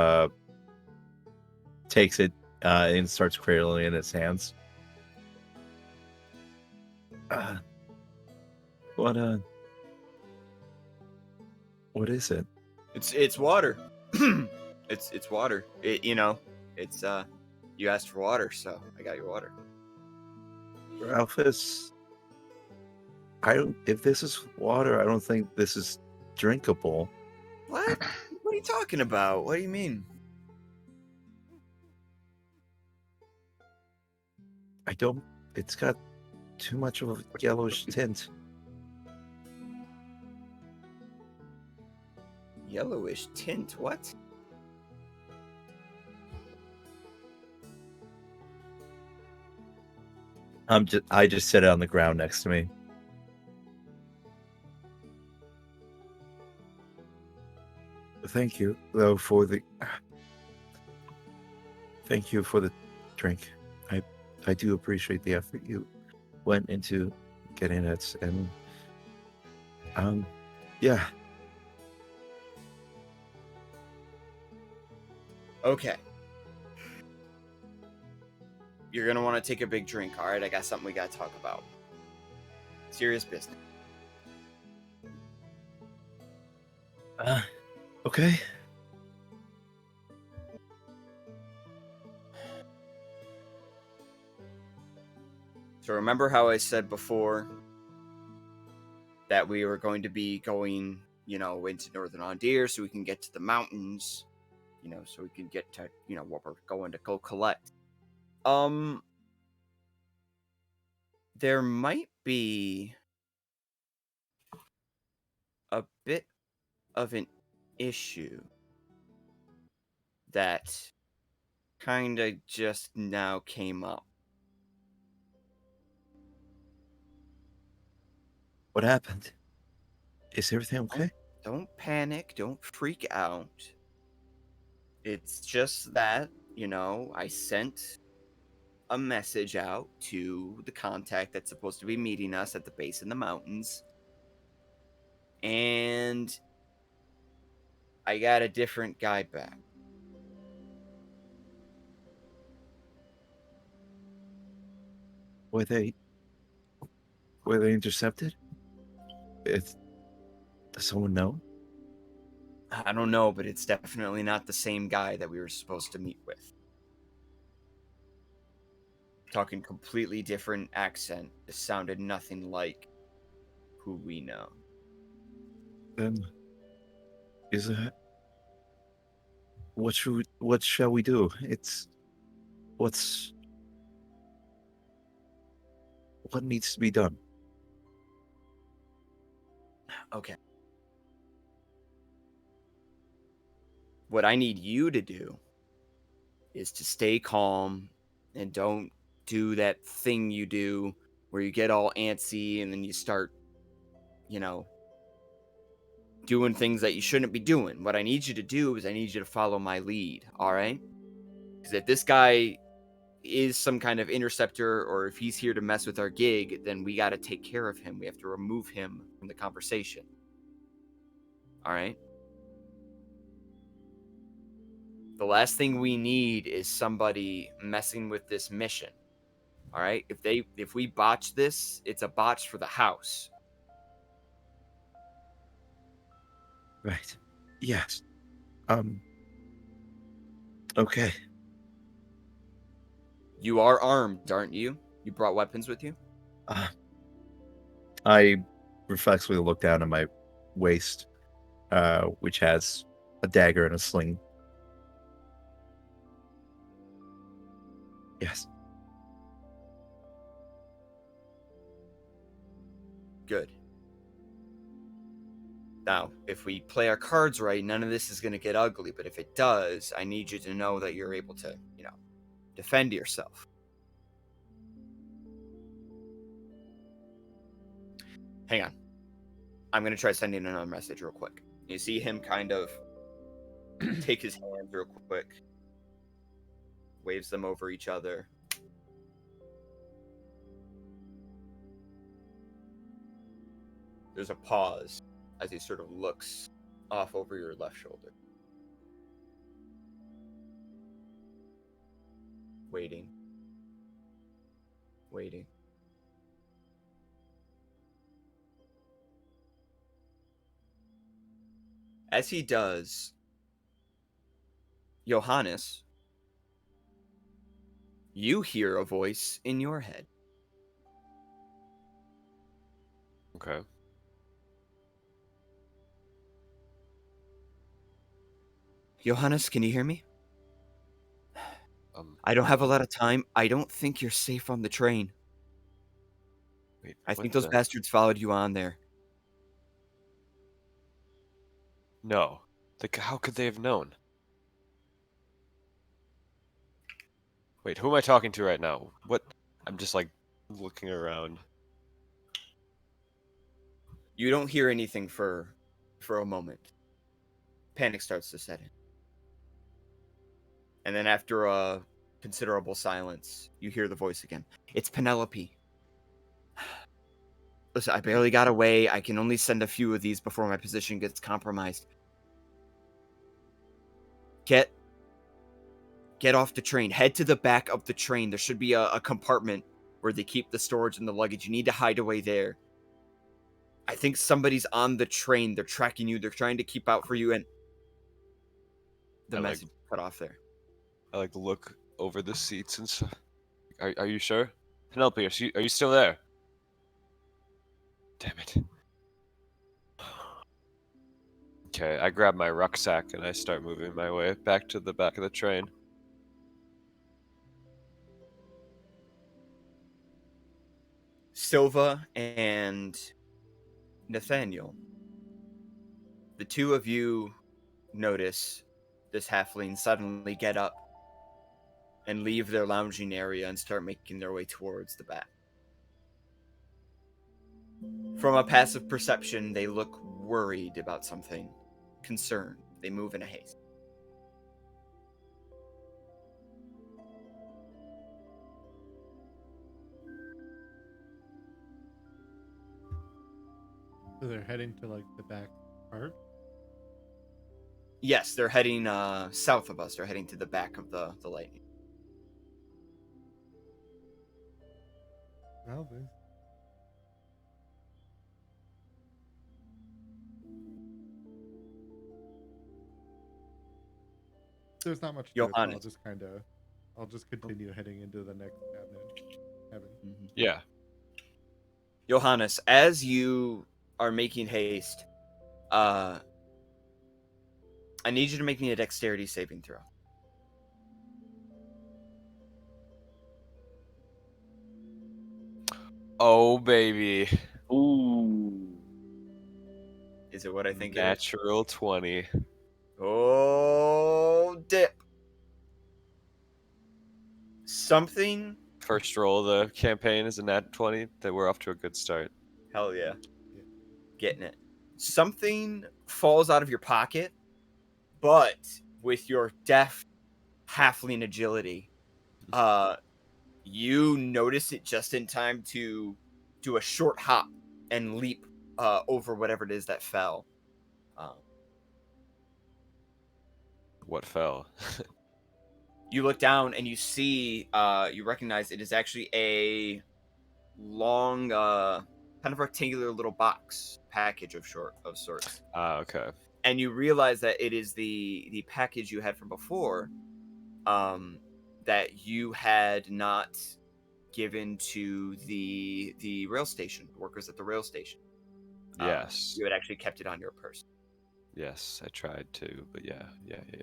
takes it and starts cradling it in his hands. What is it? It's water. it's water. It's you asked for water, so I got you water. Ralphus, if this is water, I don't think this is drinkable. What? What are you talking about? What do you mean? It's got too much of a yellowish tint. Yellowish tint? What? I just set it on the ground next to me. Thank you, though, Thank you for the drink. I do appreciate the effort you went into getting it, and yeah. Okay. You're gonna want to take a big drink, all right? I got something we gotta talk about. Serious business. Okay. So remember how I said before that we were going to be going, into Northern Ondir so we can get to the mountains, so we can get to, what we're going to go collect. There might be a bit of an issue that kind of just now came up. What happened? Is everything okay? Don't panic. Don't freak out. It's just that, I sent a message out to the contact that's supposed to be meeting us at the base of the mountains. And I got a different guy back. Were they intercepted? Does someone know? I don't know, but it's definitely not the same guy that we were supposed to meet with. Talking completely different accent. It sounded nothing like who we know. Then, what shall we do? What needs to be done? Okay. What I need you to do is to stay calm and don't do that thing you do where you get all antsy and then you start, doing things that you shouldn't be doing. What I need you to do is I need you to follow my lead, all right? Because if this guy is some kind of interceptor or if he's here to mess with our gig, then we got to take care of him. We have to remove him from the conversation. All right? The last thing we need is somebody messing with this mission. All right? If we botch this, it's a botch for the house. Right. Yes. Okay. You are armed, aren't you? You brought weapons with you? I reflexively look down at my waist, which has a dagger and a sling. Yes. Good. Now, if we play our cards right, none of this is going to get ugly, but if it does, I need you to know that you're able to, defend yourself. Hang on. I'm going to try sending another message real quick. You see him kind of take his hands real quick, waves them over each other. There's a pause as he sort of looks off over your left shoulder. Waiting. Waiting. As he does, Johannes, you hear a voice in your head. Okay. Johannes, can you hear me? I don't have a lot of time. I don't think you're safe on the train. Wait, I what think those the- bastards followed you on there. No. How could they have known? Wait, who am I talking to right now? What? I'm just like looking around. You don't hear anything for a moment. Panic starts to set in. And then after a considerable silence, you hear the voice again. It's Penelope. Listen, I barely got away. I can only send a few of these before my position gets compromised. Get off the train. Head to the back of the train. There should be a compartment where they keep the storage and the luggage. You need to hide away there. I think somebody's on the train. They're tracking you. They're trying to keep out for you. And the message cut off there. I like look over the seats and stuff. Are you sure? Penelope, are you still there? Damn it. Okay, I grab my rucksack and I start moving my way back to the back of the train. Sylva and Nathaniel, the two of you notice this halfling suddenly get up and leave their lounging area and start making their way towards the back. From a passive perception, they look worried about something, concerned. They move in a haste. So they're heading to like the back part. Yes, they're heading south of us. They're heading to the back of the lightning. Well, there's not much to it, so Johannes. I'll just continue heading into the next cabin. Mm-hmm. Yeah. Johannes, as you are making haste, I need you to make me a dexterity saving throw. Oh, baby. Ooh. Is it what I think it is? Natural 20. Oh, dip. Something. First roll of the campaign is a nat 20. That we're off to a good start. Hell yeah. Getting it. Something falls out of your pocket, but with your deft halfling agility, you notice it just in time to do a short hop and leap over whatever it is that fell. What fell? You look down and you see, you recognize it is actually a long, kind of rectangular little box package of sorts. Okay. And you realize that it is the package you had from before, that you had not given to the rail station, the workers at the rail station. Yes. You had actually kept it on your person. Yes, I tried to, but yeah.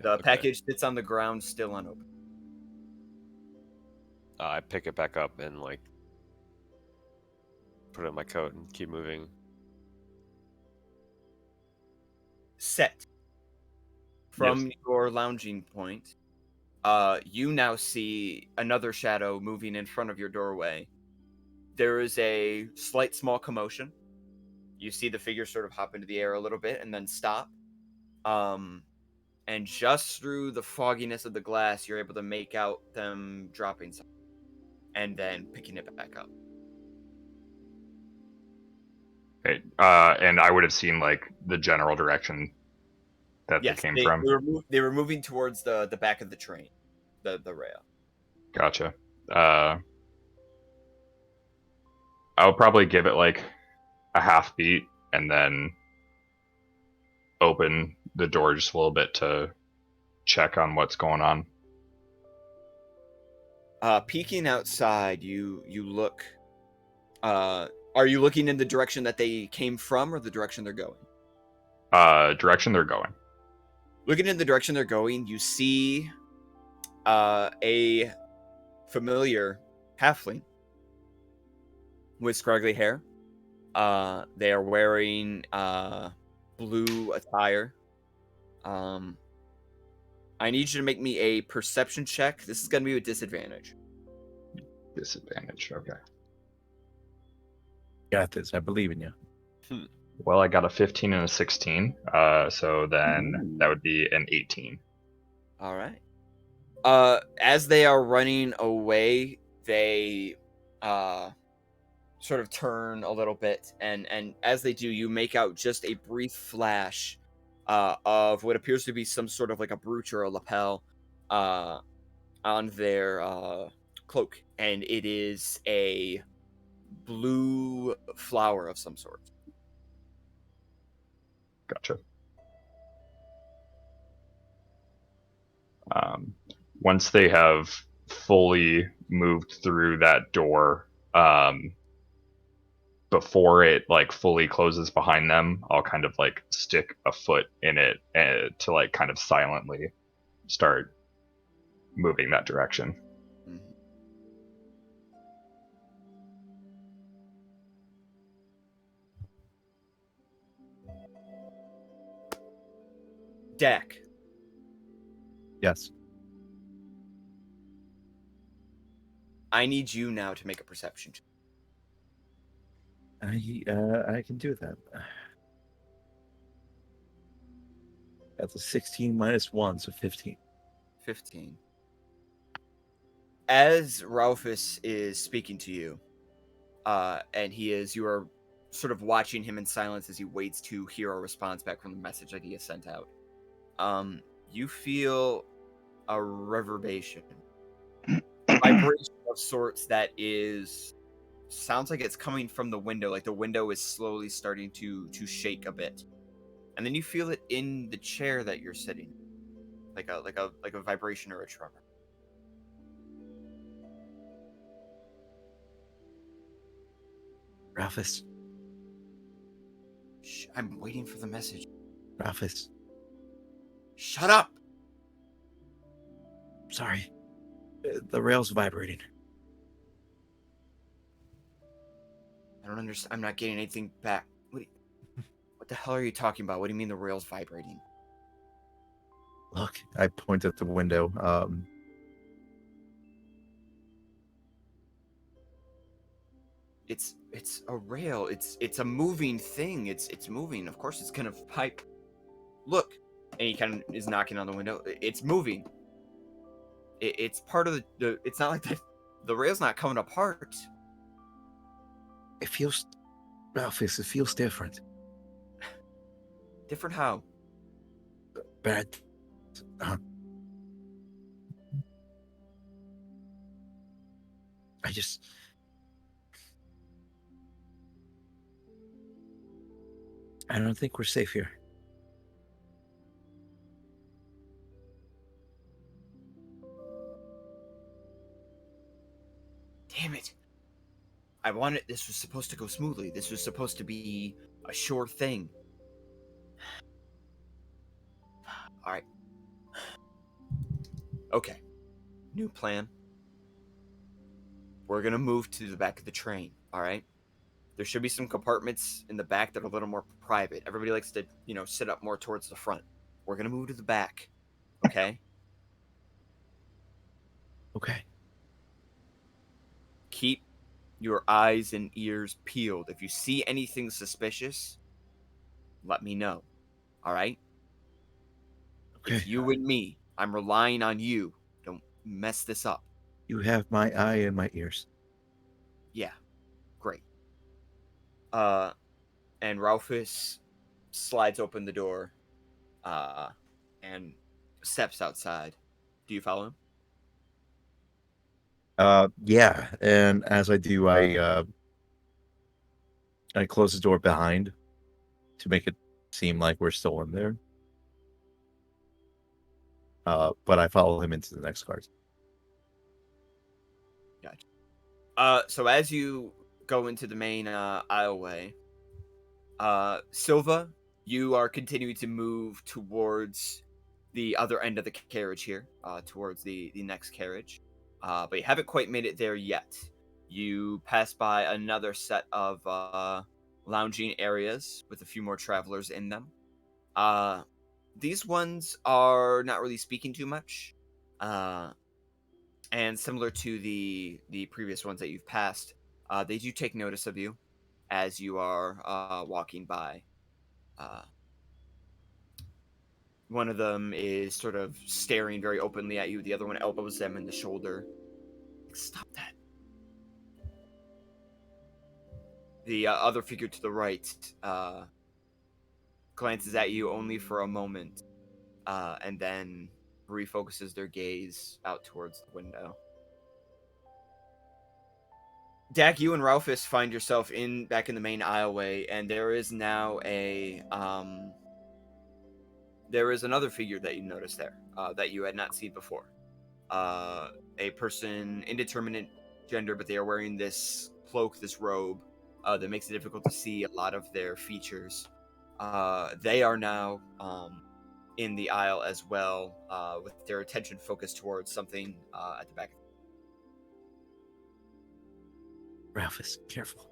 The Okay. package sits on the ground, still unopened. I pick it back up and like put it in my coat and keep moving. Set. From your lounging point, you now see another shadow moving in front of your doorway. There is a slight small commotion. You see the figure sort of hop into the air a little bit and then stop. And just through the fogginess of the glass, you're able to make out them dropping something and then picking it back up. Okay, and I would have seen like the general direction that Yes, they came from. they were moving towards the back of the train, the rail. Gotcha. I'll probably give it like a half beat and then open the door just a little bit to check on what's going on. Peeking outside, you look. Are you looking in the direction that they came from, or the direction they're going? Direction they're going. Looking in the direction they're going, you see a familiar halfling with scraggly hair. They are wearing blue attire. I need you to make me a perception check. This is going to be with disadvantage. Disadvantage, okay. Got this. I believe in you. Well, I got a 15 and a 16, so then that would be an 18. All right. As they are running away, they sort of turn a little bit, and as they do, you make out just a brief flash of what appears to be some sort of like a brooch or a lapel on their cloak, and it is a blue flower of some sort. Gotcha. Once they have fully moved through that door, before it like fully closes behind them, I'll kind of like stick a foot in it to like kind of silently start moving that direction. Dak. Yes. I need you now to make a perception check. I can do that. That's a 16 minus 1, so 15. 15. As Ralphus is speaking to you, and you are sort of watching him in silence as he waits to hear a response back from the message that he has sent out. You feel a reverberation, vibration of sorts that sounds like it's coming from the window, like the window is slowly starting to shake a bit, and then you feel it in the chair that you're sitting, like a vibration or a tremor. Ralphus. Shh, I'm waiting for the message. Ralphus. Shut up! Sorry. The rail's vibrating. I don't understand. I'm not getting anything back. What the hell are you talking about? What do you mean the rail's vibrating? Look, I point at the window. It's a rail. It's a moving thing. It's moving. Of course, it's gonna pipe. Look, and he kind of is knocking on the window. It's moving. It's part of the. It's not like the rail's not coming apart. It feels, Ralphus, it feels different. Different how? Bad. I don't think we're safe here. Damn it. This was supposed to go smoothly. This was supposed to be a sure thing. Alright. Okay. New plan. We're gonna move to the back of the train, alright? There should be some compartments in the back that are a little more private. Everybody likes to, sit up more towards the front. We're gonna move to the back. Okay? Okay. Keep your eyes and ears peeled. If you see anything suspicious, let me know. All right? It's Okay. you and me. I'm relying on you. Don't mess this up. You have my eye and my ears. Yeah, great. And Ralphus slides open the door, and steps outside. Do you follow him? Yeah, and as I do, I close the door behind to make it seem like we're still in there. But I follow him into the next cars. So as you go into the main aisleway, Sylva, you are continuing to move towards the other end of the carriage here, towards the next carriage. But you haven't quite made it there yet. You pass by another set of lounging areas with a few more travelers in them. These ones are not really speaking too much. And similar to the previous ones that you've passed, they do take notice of you as you are walking by. One of them is sort of staring very openly at you. The other one elbows them in the shoulder. Stop that. The other figure to the right glances at you only for a moment, and then refocuses their gaze out towards the window. Dak, you and Ralphus find yourself back in the main aisleway, and there is now there is another figure that you notice there that you had not seen before. A person, indeterminate gender, but they are wearing this cloak, this robe, that makes it difficult to see a lot of their features. They are now in the aisle as well, with their attention focused towards something at the back. Ralphus, careful.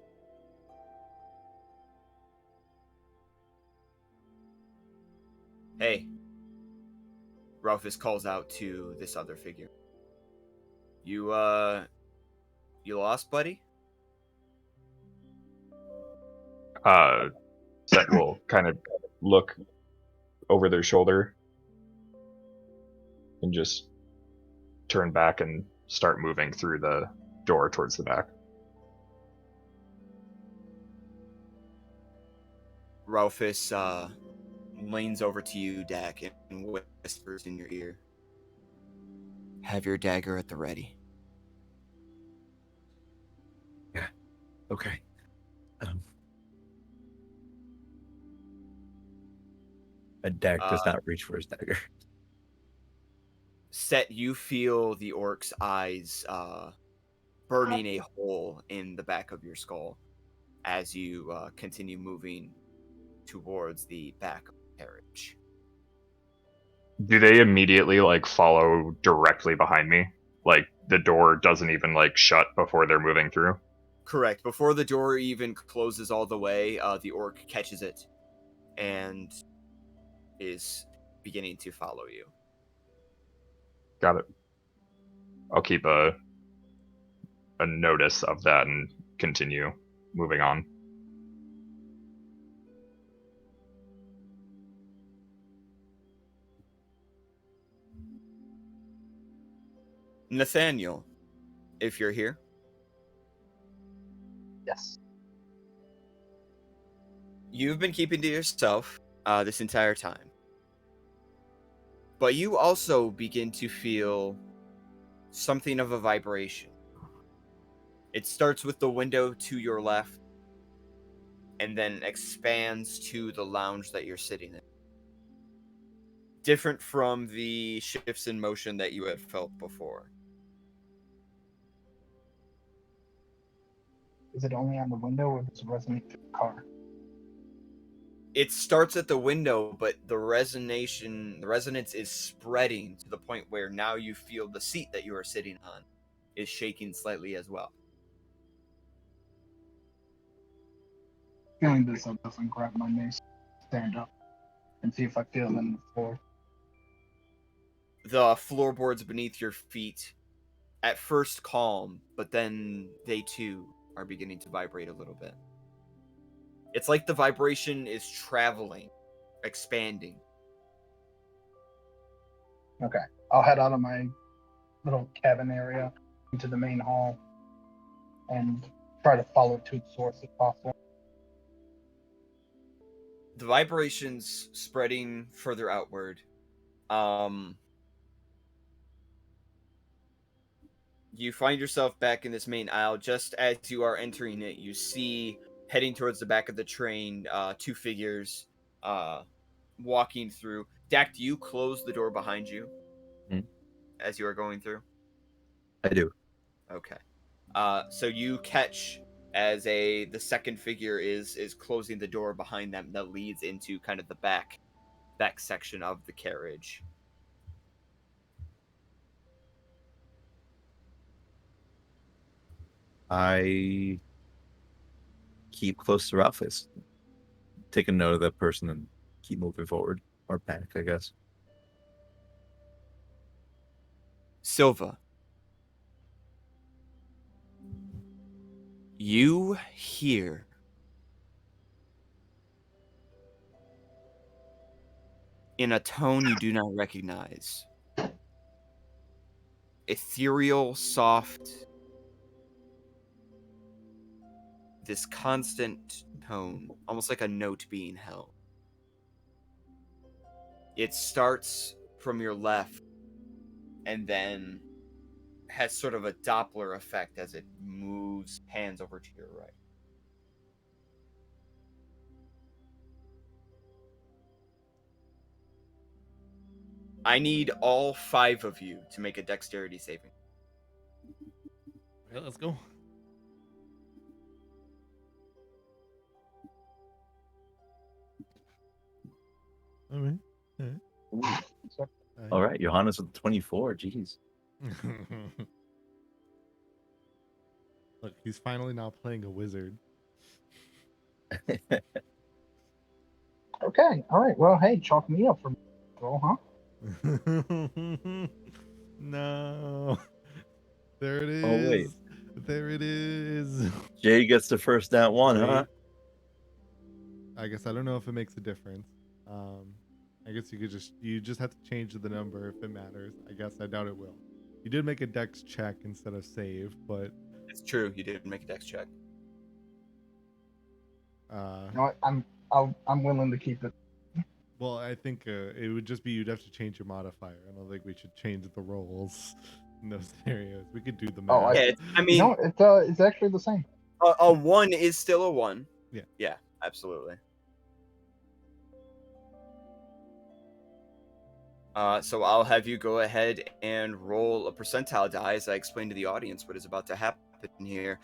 Hey, Ralphus calls out to this other figure. You lost, buddy? Set will kind of look over their shoulder and just turn back and start moving through the door towards the back. Ralphus leans over to you, Dak, and whispers in your ear. Have your dagger at the ready. Yeah. Okay. And Dak does not reach for his dagger. Set, you feel the orc's eyes burning a hole in the back of your skull as you continue moving towards the back of the carriage. Do they immediately follow directly behind me? Like the door doesn't even shut before they're moving through? Correct. Before the door even closes all the way, the orc catches it and is beginning to follow you. Got it. I'll keep a notice of that and continue moving on. Nathaniel, if you're here. Yes. You've been keeping to yourself this entire time. But you also begin to feel something of a vibration. It starts with the window to your left and then expands to the lounge that you're sitting in. Different from the shifts in motion that you had felt before. Is it only on the window, or does it resonate through the car? It starts at the window, but the resonance is spreading to the point where now you feel the seat that you are sitting on is shaking slightly as well. Feeling this, I'll definitely grab my mace, stand up, and see if I feel it in the floor. The floorboards beneath your feet, at first calm, but then they too are beginning to vibrate a little bit. It's like the vibration is traveling, expanding. Okay. I'll head out of my little cabin area into the main hall and try to follow to its source if possible. The vibrations spreading further outward. You find yourself back in this main aisle. Just as you are entering it, you see, heading towards the back of the train, two figures walking through. Dak, do you close the door behind you as you are going through? I do. Okay. So you catch as the second figure is closing the door behind them that leads into kind of the back section of the carriage. I keep close to Ralphus. Take a note of that person and keep moving forward. Or back, I guess. Sylva. You hear in a tone you do not recognize. Ethereal, soft, this constant tone, almost like a note being held. It starts from your left and then has sort of a Doppler effect as it moves hands over to your right. I need all 5 of you to make a dexterity saving. Right, let's go. All right. All right, Johannes with 24. Jeez. Look, he's finally not playing a wizard. Okay. All right. Well, hey, chalk me up for roll, huh? No. There it is. Oh, wait. There it is. Jay gets the first nat one, huh? I guess I don't know if it makes a difference. I guess you just have to change the number if it matters. I guess I doubt it will. You did make a dex check instead of save, but It's true, you did make a dex check. You know what? I'm willing to keep it. Well, I think it would just be you'd have to change your modifier. I don't think we should change the rolls in those scenarios. We could do the math. Oh, Yeah, I mean, No, it's actually the same. a 1 is still a 1. Yeah. Yeah, absolutely. So I'll have you go ahead and roll a percentile die as I explain to the audience what is about to happen here.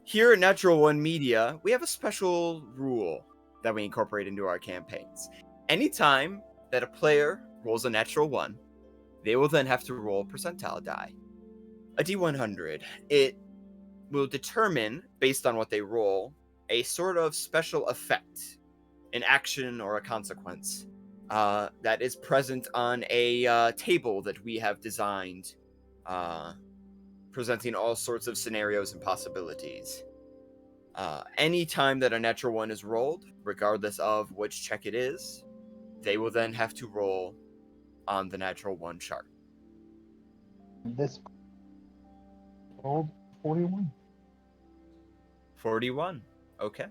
Here at Natural One Media, we have a special rule that we incorporate into our campaigns. Anytime that a player rolls a natural 1, they will then have to roll a percentile die. A D100. It will determine, based on what they roll, a sort of special effect, an action or a consequence that is present on a table that we have designed, presenting all sorts of scenarios and possibilities. Any time that a natural 1 is rolled, regardless of which check it is, they will then have to roll on the natural 1 chart. This rolled 41. 41. Okay.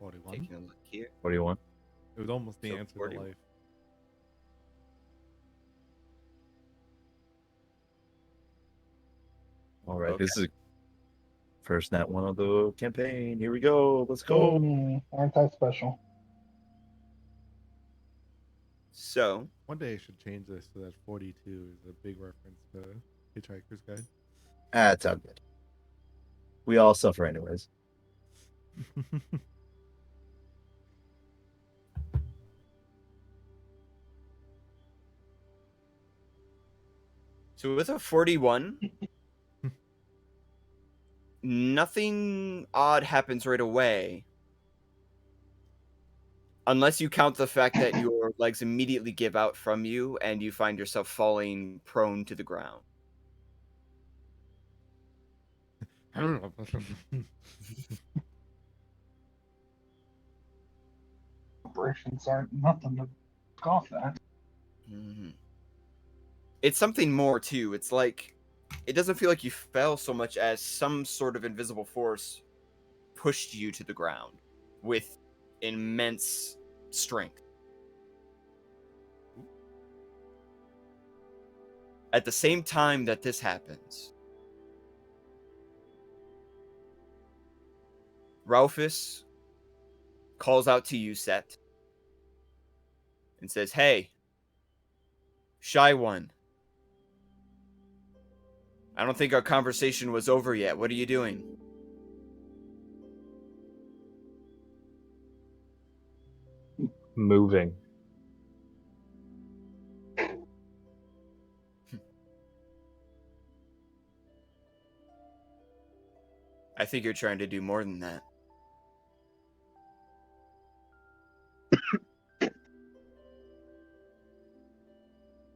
41. Taking a look here. What do you want? It was almost the So answer 40. to life. All right, Okay. this is first nat one of the campaign. Here we go. Let's go. Aren't I special? So, One day I should change this so that 42 is a big reference to Hitchhiker's Guide. That's all good. We all suffer anyways. with a 41, nothing odd happens right away. Unless you count the fact that your legs immediately give out from you and you find yourself falling prone to the ground. Operations aren't nothing to scoff at. Mhm. It's something more too. It's like it doesn't feel like you fell so much as some sort of invisible force pushed you to the ground with immense strength. At the same time that this happens, Ralphus calls out to you, Set, and says, "Hey, Shy One, I don't think our conversation was over yet. What are you doing?" Moving. I think you're trying to do more than that.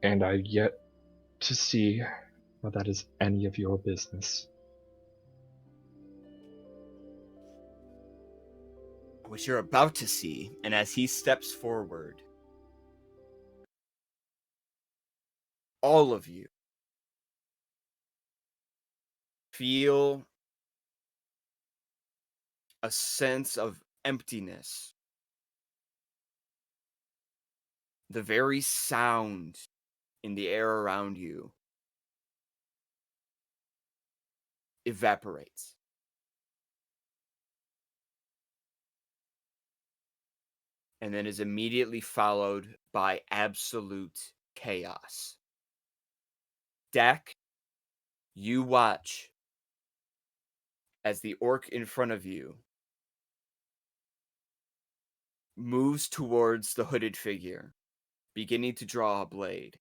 And I've yet to see how that is any of your business. What you're about to see, and as he steps forward, all of you feel a sense of emptiness. The very sound in the air around you evaporates. And then is immediately followed by absolute chaos. Dak, you watch as the orc in front of you moves towards the hooded figure, beginning to draw a blade.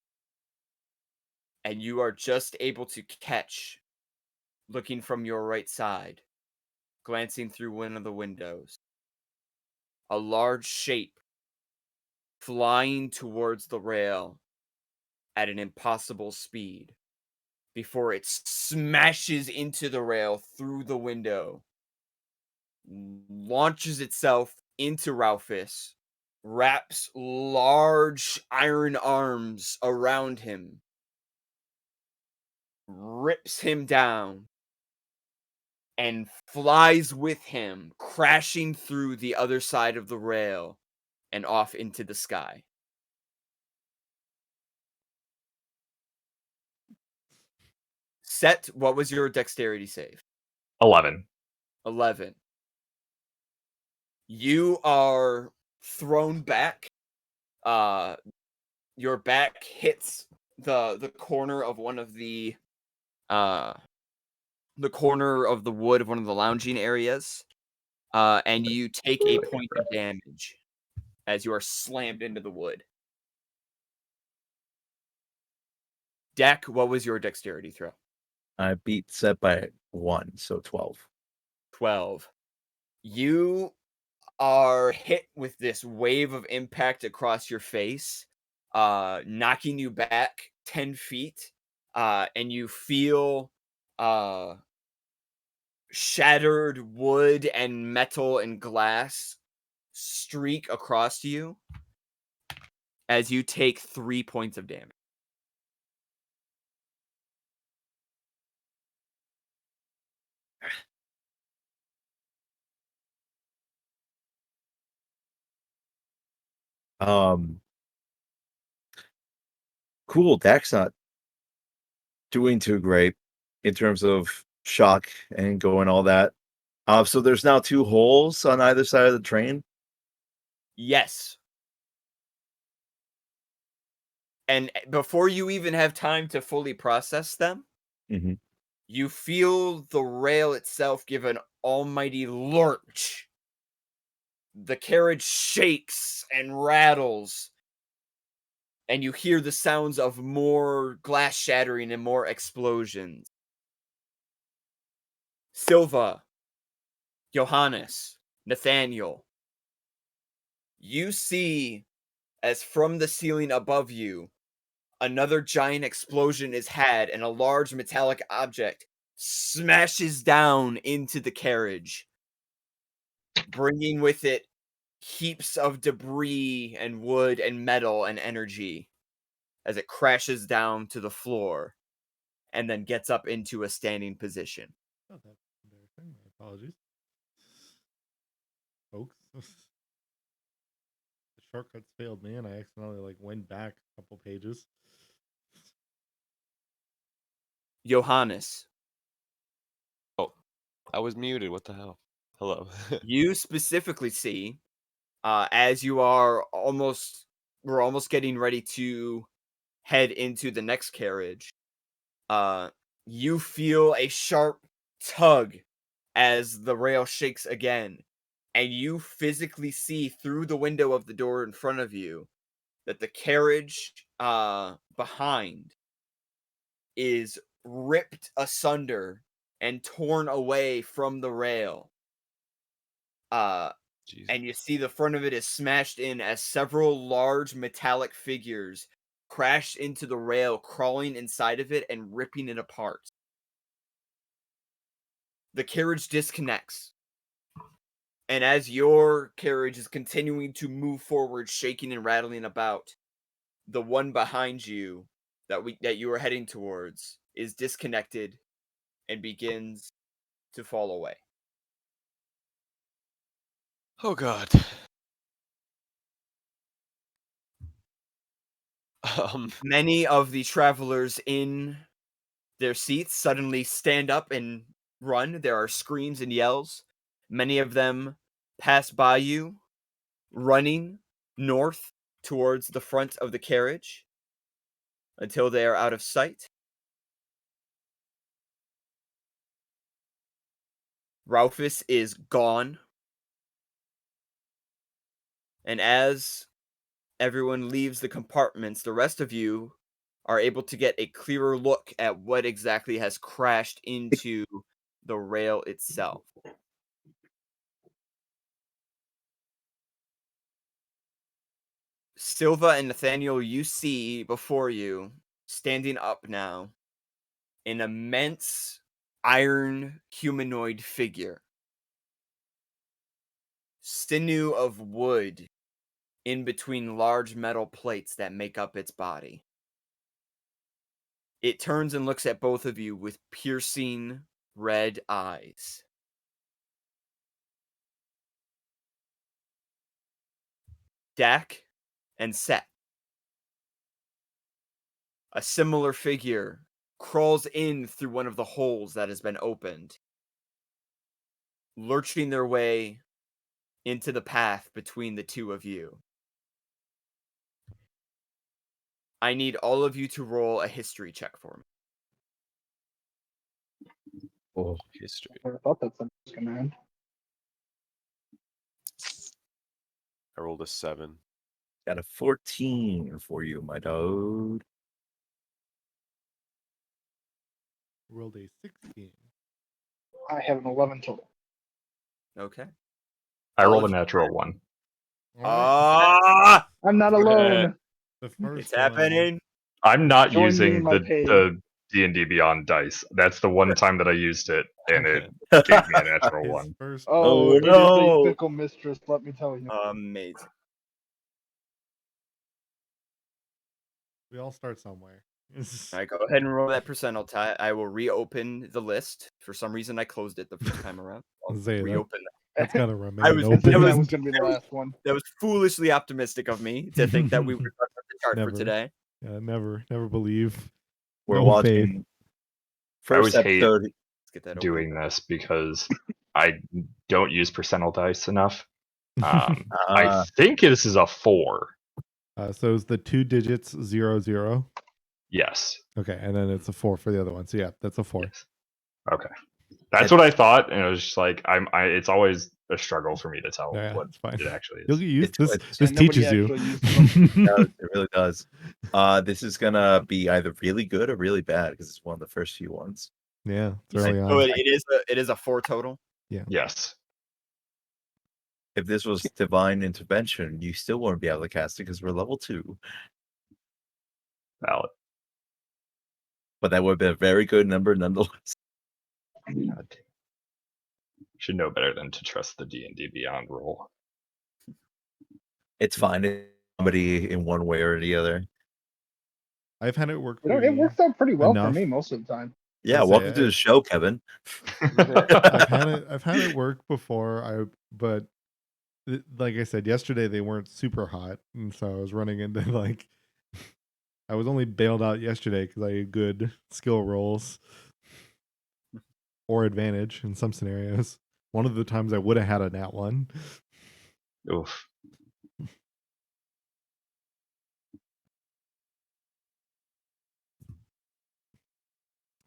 And you are just able to catch, looking from your right side, glancing through one of the windows, a large shape flying towards the rail at an impossible speed before it smashes into the rail through the window, launches itself into Ralphus, wraps large iron arms around him, rips him down, and flies with him, crashing through the other side of the rail and off into the sky. Set, what was your dexterity save? 11. 11. You are thrown back. Your back hits the corner of one of the corner of the wood of one of the lounging areas, and you take a point of damage as you are slammed into the wood. Dak, what was your dexterity throw? I beat Set by 1, so 12. 12. You are hit with this wave of impact across your face, knocking you back 10 feet, and you feel shattered wood and metal and glass streak across you as you take 3 points of damage. Cool. Dak's not doing too great in terms of shock and going all that. So there's now 2 holes on either side of the train. Yes. And before you even have time to fully process them, Mm-hmm. you feel the rail itself give an almighty lurch. The carriage shakes and rattles, and you hear the sounds of more glass shattering and more explosions. Sylva, Johannes, Nathaniel, you see as from the ceiling above you, another giant explosion is had, and a large metallic object smashes down into the carriage, bringing with it heaps of debris and wood and metal and energy as it crashes down to the floor and then gets up into a standing position. Oh, that's embarrassing. My apologies. Folks. The shortcuts failed me and I accidentally went back a couple pages. Johannes, I was muted. What the hell? Hello. you specifically see, as you are we're almost getting ready to head into the next carriage, you feel a sharp tug as the rail shakes again, and you physically see through the window of the door in front of you that the carriage behind is ripped asunder and torn away from the rail. And you see the front of it is smashed in as several large metallic figures crash into the rail, crawling inside of it and ripping it apart. The carriage disconnects. And as your carriage is continuing to move forward, shaking and rattling about, the one behind you that you are heading towards is disconnected and begins to fall away. Oh God. Many of the travelers in their seats suddenly stand up and run. There are screams and yells. Many of them pass by you, running north towards the front of the carriage until they are out of sight. Ralphus is gone. And as everyone leaves the compartments, the rest of you are able to get a clearer look at what exactly has crashed into the rail itself. Sylva and Nathaniel, you see before you, standing up now, an immense iron humanoid figure. Sinew of wood in between large metal plates that make up its body. It turns and looks at both of you with piercing red eyes. Dak and Set. A similar figure crawls in through one of the holes that has been opened, lurching their way into the path between the two of you. I need all of you to roll a history check for me. Oh, History. I thought that's a command. I rolled a 7. got a 14 for you, my dude. Rolled a 16. I have an 11 total. Okay. I All rolled a of you natural 1. Ah! I'm not alone. The first It's happening. I'm not Join me using in my pain. the D&D Beyond dice. That's the one time that I used it, and it Okay. gave me a natural His 1. first. Oh, Oh, it no. is a fickle mistress, let me tell you. Amazing. We all start somewhere. All right, go ahead and roll that percentile tie. I will reopen the list. For some reason, I closed it the first time around. I'll Say that. reopen That's gotta remain I was- And open. thinking was- that was going to be the last one. That was foolishly optimistic of me to think that we would run up the chart Never. for today. Yeah, never believe. We're No watching faith. first always hate episode. Let's get that Doing open. this because I don't use percentile dice enough. I think this is a 4. So it's the 2 digits 00. Yes. Okay, and then it's a 4 for the other one. So yeah, that's a 4. Yes. Okay. That's what I thought, and it was just like it's always a struggle for me to tell Yeah, what it's fine. it actually You'll is. get used. It's- This And nobody teaches you. actually uses them. It really does. This is gonna be either really good or really bad because it's one of the first few ones. Yeah, it's You said- early so on. it is a 4 total. Yes. If this was divine intervention, you still wouldn't be able to cast it because we're level 2. Valid. But that would have been a very good number nonetheless. God damn. Should know better than to trust the D&D Beyond roll. It's fine. It's comedy in one way or the other. I've had it work You for know, it me works out pretty well for enough. me most of the time. Yeah, I'll say welcome to the show, Kevin. I've had it work before. But like I said yesterday, they weren't super hot, and so I was running into like I was only bailed out yesterday because I had good skill rolls or advantage in some scenarios. One of the times I would have had a nat one. Oof.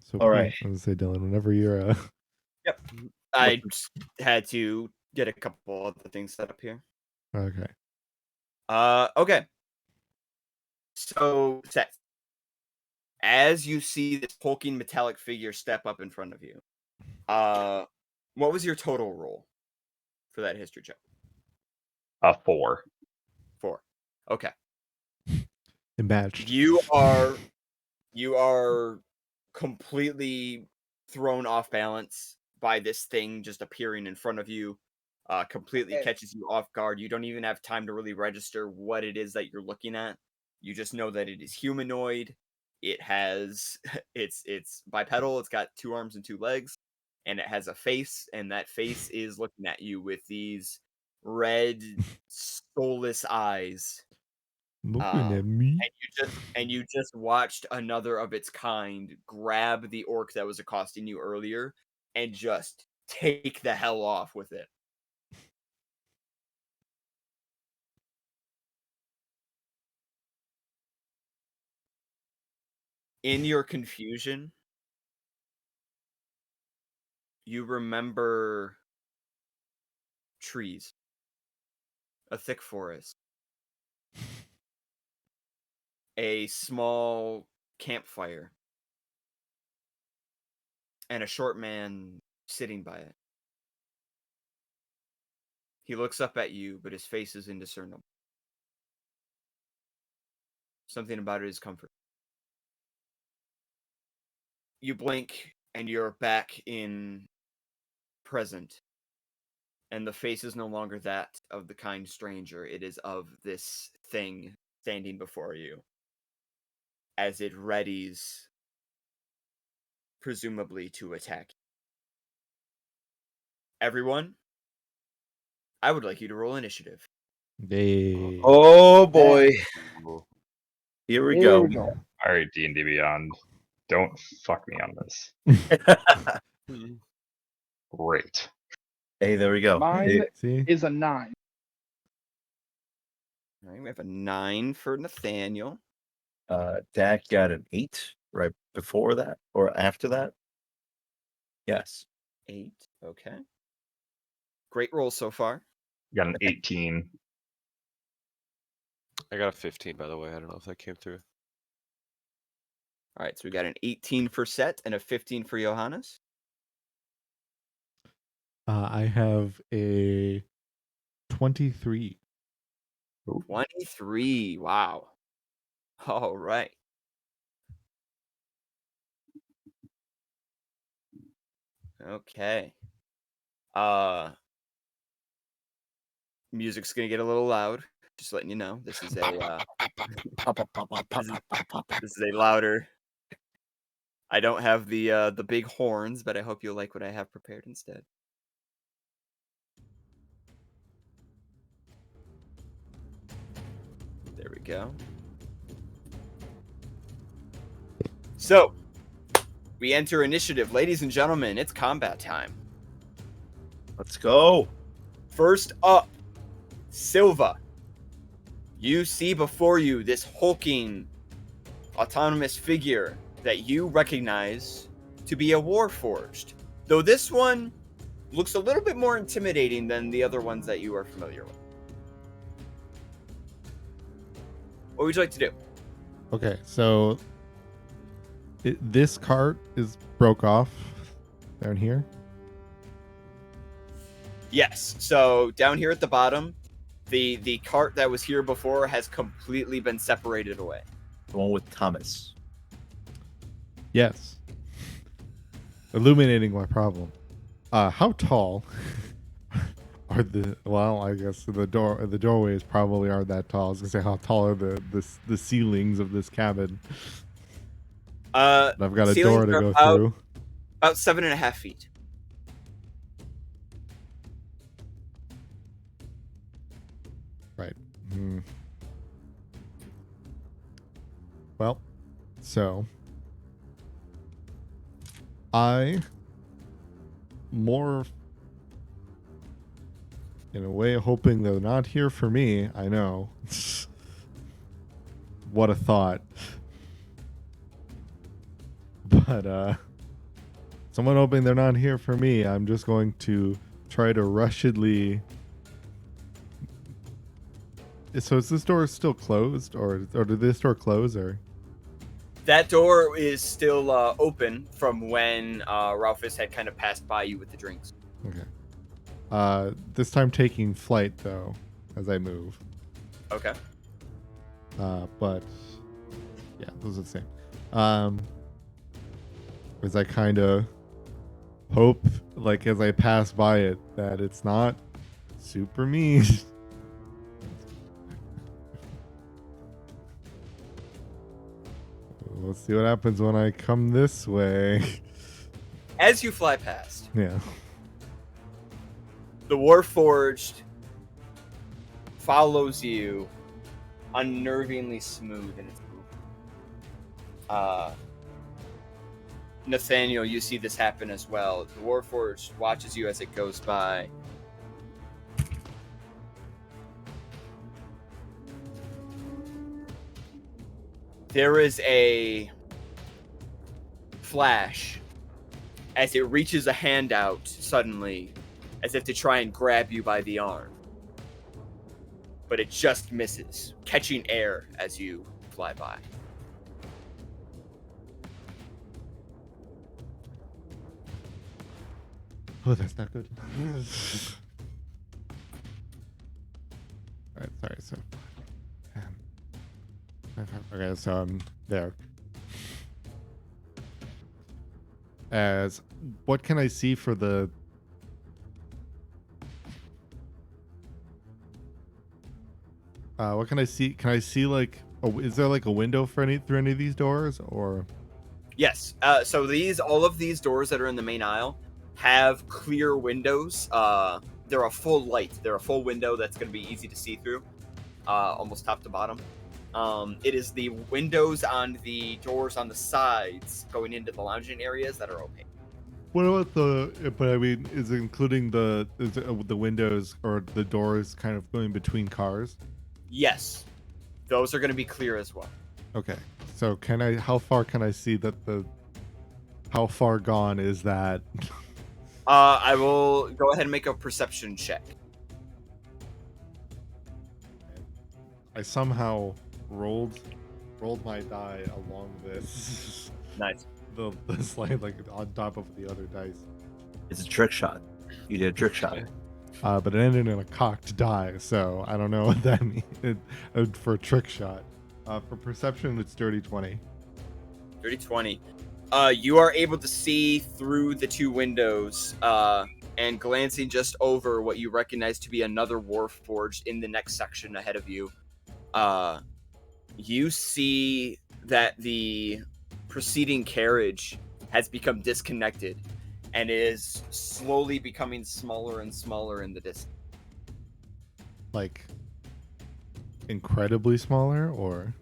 So All right. I was gonna say, Dylan, whenever you're Yep. I just had to get a couple of the things set up here. okay. Okay. So, Seth, as you see this hulking metallic figure step up in front of you, what was your total roll for that history check? 4. 4. Okay. It matched. You are completely thrown off balance by this thing just appearing in front of you. Completely catches you off guard. You don't even have time to really register what it is that you're looking at. You just know that it is humanoid. It has it's bipedal. It's got 2 arms and 2 legs, and it has a face, and that face is looking at you with these red, soulless eyes. Looking at me. And you just watched another of its kind grab the orc that was accosting you earlier and just take the hell off with it. In your confusion, you remember trees, a thick forest, a small campfire, and a short man sitting by it. He looks up at you, but his face is indiscernible. Something about it is comfort. You blink, and you're back in present. And the face is no longer that of the kind stranger. It is of this thing standing before you, as it readies, presumably, to attack. Everyone, I would like you to roll initiative. Hey. Oh boy. Here we Here go. we go. All right, D&D Beyond. Don't fuck me on this. Great. Hey, there we go. Mine Hey, See? is a 9. All right, we have a 9 for Nathaniel. Dak got an 8 right before that or after that. Yes. 8. Okay. Great roll so far. Got an 18. I got a 15, by the way. I don't know if that came through. All right, so we got an 18 for Set and a 15 for Johannes. I have a 23. 23. Wow. All right. Okay. Music's gonna get a little loud. Just letting you know. This is a this is a louder. I don't have the big horns, but I hope you'll like what I have prepared instead. There we go. So, we enter initiative. Ladies and gentlemen, it's combat time. Let's go. First up, Sylva. You see before you this hulking, autonomous figure that you recognize to be a Warforged. Though this one looks a little bit more intimidating than the other ones that you are familiar with. What would you like to do? Okay, so this cart is broke off down here. Yes. So down here at the bottom, the cart that was here before has completely been separated away. The one with Thomas. Yes. illuminating my problem. How tall are the? Well, I guess the doorways probably aren't that tall. I was gonna say, how tall are the ceilings of this cabin? I've got a door to go through. About 7.5 feet. Right. Well, so I more in a way hoping they're not here for me. I know. What a thought. But someone hoping they're not here for me, I'm just going to try to rushedly. So is this door still closed, or did this door close, or? That door is still open from when Ralphus had kind of passed by you with the drinks. Okay. This time taking flight though, as I move. Okay. But yeah, those are the same. As I kind of hope, like as I pass by it, that it's not super mean. Let's see what happens when I come this way. As you fly past, Yeah. the Warforged follows you, unnervingly smooth in its movement. Nathaniel, you see this happen as well. The Warforged watches you as it goes by. There is a flash as it reaches a hand out suddenly, as if to try and grab you by the arm. But it just misses, catching air as you fly by. Oh, that's not good. Alright, sorry, so. Okay, so I'm there. As what can I see for the what can I see? Can I see like is there like a window for through any of these doors, or? Yes. So all of these doors that are in the main aisle have clear windows. They're a full light. They're a full window that's going to be easy to see through, almost top to bottom. It is the windows on the doors on the sides going into the lounging areas that are opaque. What about but I mean, is it including the windows or the doors kind of going between cars? Yes. Those are going to be clear as well. Okay. So how far can I see that how far gone is that? I will go ahead and make a perception check. I somehow rolled my die along this. Nice. The slide like on top of the other dice. It's a trick shot. You did a trick shot. But it ended in a cocked die, so I don't know what that means for a trick shot. For perception, it's dirty 20. Dirty 20. You are able to see through the two windows, and glancing just over what you recognize to be another Warforged in the next section ahead of you. You see that the preceding carriage has become disconnected and is slowly becoming smaller and smaller in the distance. Like incredibly smaller, or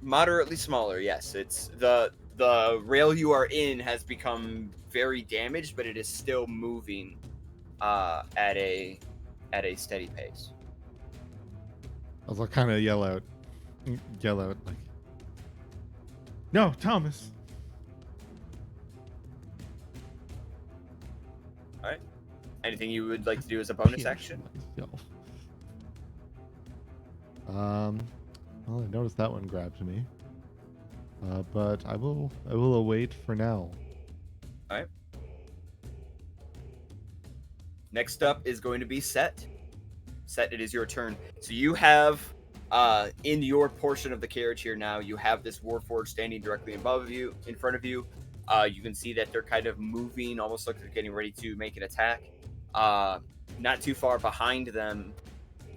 moderately smaller? Yes, it's the rail you are in has become very damaged, but it is still moving at a steady pace. I was kind of yell out like, "No, Thomas!" All right. Anything you would like to do as a bonus action? Well, I noticed that one grabbed me. But I will await for now. All right. Next up is going to be Set. Set, it is your turn. So you have, in your portion of the carriage here now, you have this Warforged standing directly above you, in front of you. You can see that they're kind of moving, almost like they're getting ready to make an attack. Not too far behind them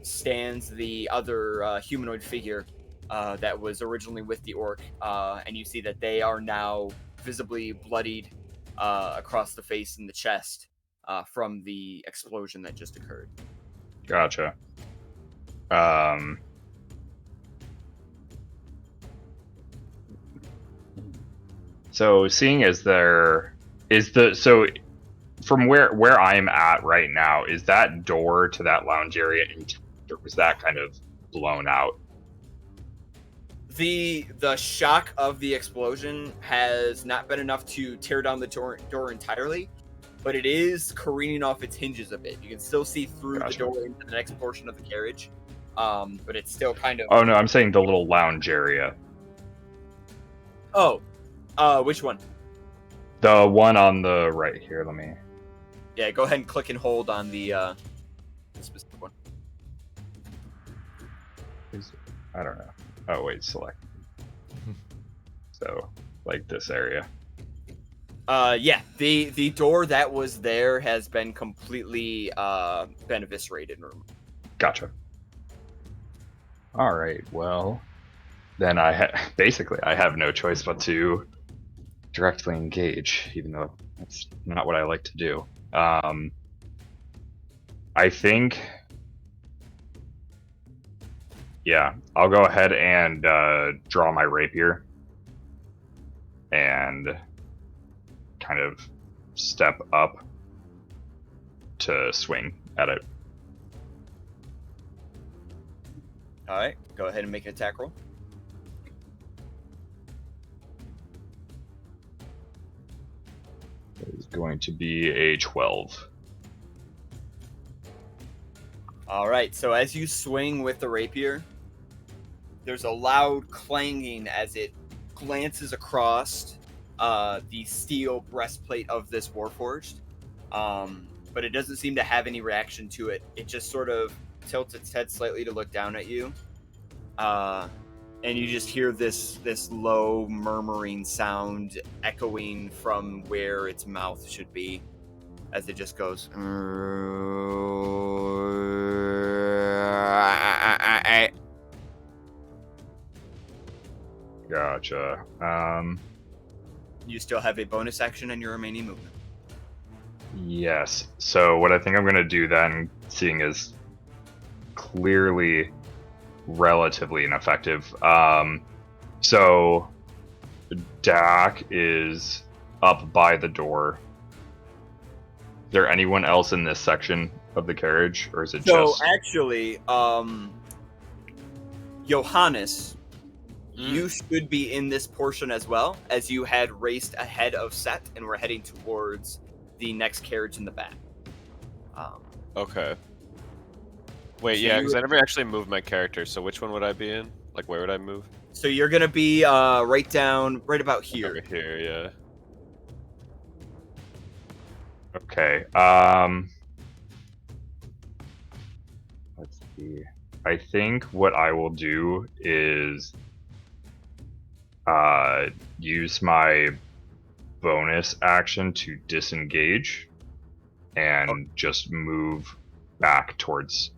stands the other humanoid figure that was originally with the orc, and you see that they are now visibly bloodied across the face and the chest from the explosion that just occurred. Gotcha. So seeing as there is from where I'm at right now, is that door to that lounge area intact, or was that kind of blown out? The shock of the explosion has not been enough to tear down the door entirely, but it is careening off its hinges a bit. You can still see through Gotcha. the door into the next portion of the carriage, but it's still kind of... Oh no, I'm saying the little lounge area. Oh, which one? The one on the right here. Let me. Yeah, go ahead and click and hold on the specific one. I don't know. Oh wait, select. So, like this area. Yeah, the door that was there has been completely been eviscerated. Gotcha. All right. Well, then basically I have no choice but to directly engage, even though that's not what I like to do. I think, yeah, I'll go ahead and draw my rapier and kind of step up to swing at it. All right, go ahead and make an attack roll. It is going to be a 12. All right, so as you swing with the rapier, there's a loud clanging as it glances across the steel breastplate of this Warforged, but it doesn't seem to have any reaction to it. It just sort of tilts its head slightly to look down at you, and you just hear this low murmuring sound echoing from where its mouth should be, as it just goes. Gotcha. You still have a bonus action in your remaining movement. Yes. So what I think I'm going to do then, seeing as clearly relatively ineffective, so Dak is up by the door. Is there anyone else in this section of the carriage, or is it just... So actually, Johannes, you should be in this portion as well, as you had raced ahead of Set and were heading towards the next carriage in the back. Okay. Wait, So yeah, you because I would- never actually moved my character, so which one would I be in? Like, where would I move? So you're gonna be right about here. Over here, yeah. Okay. Let's see. I think what I will do is use my bonus action to disengage and just move back towards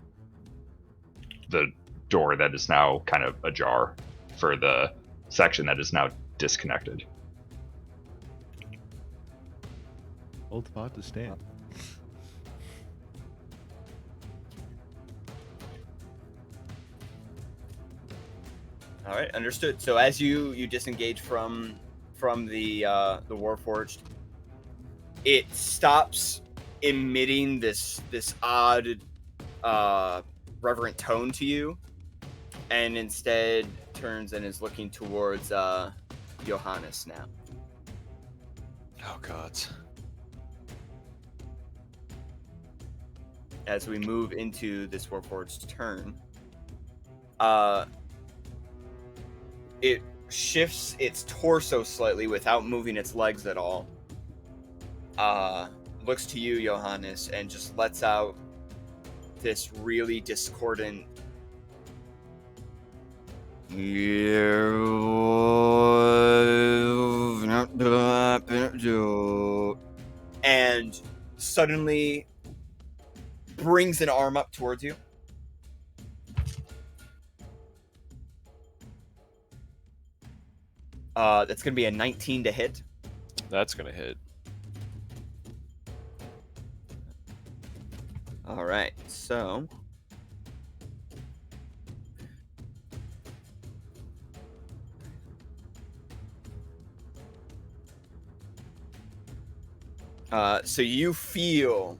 the door that is now kind of ajar for the section that is now disconnected. Old spot to stand. All right, understood. So as you disengage from the Warforged, it stops emitting this odd reverent tone to you, and instead turns and is looking towards Johannes now. Oh, God. As we move into this Warforged's turn, it shifts its torso slightly without moving its legs at all. Looks to you, Johannes, and just lets out this really discordant "You've not been and suddenly brings an arm up towards you. That's going to be a 19 to hit. That's gonna hit. All right, so so you feel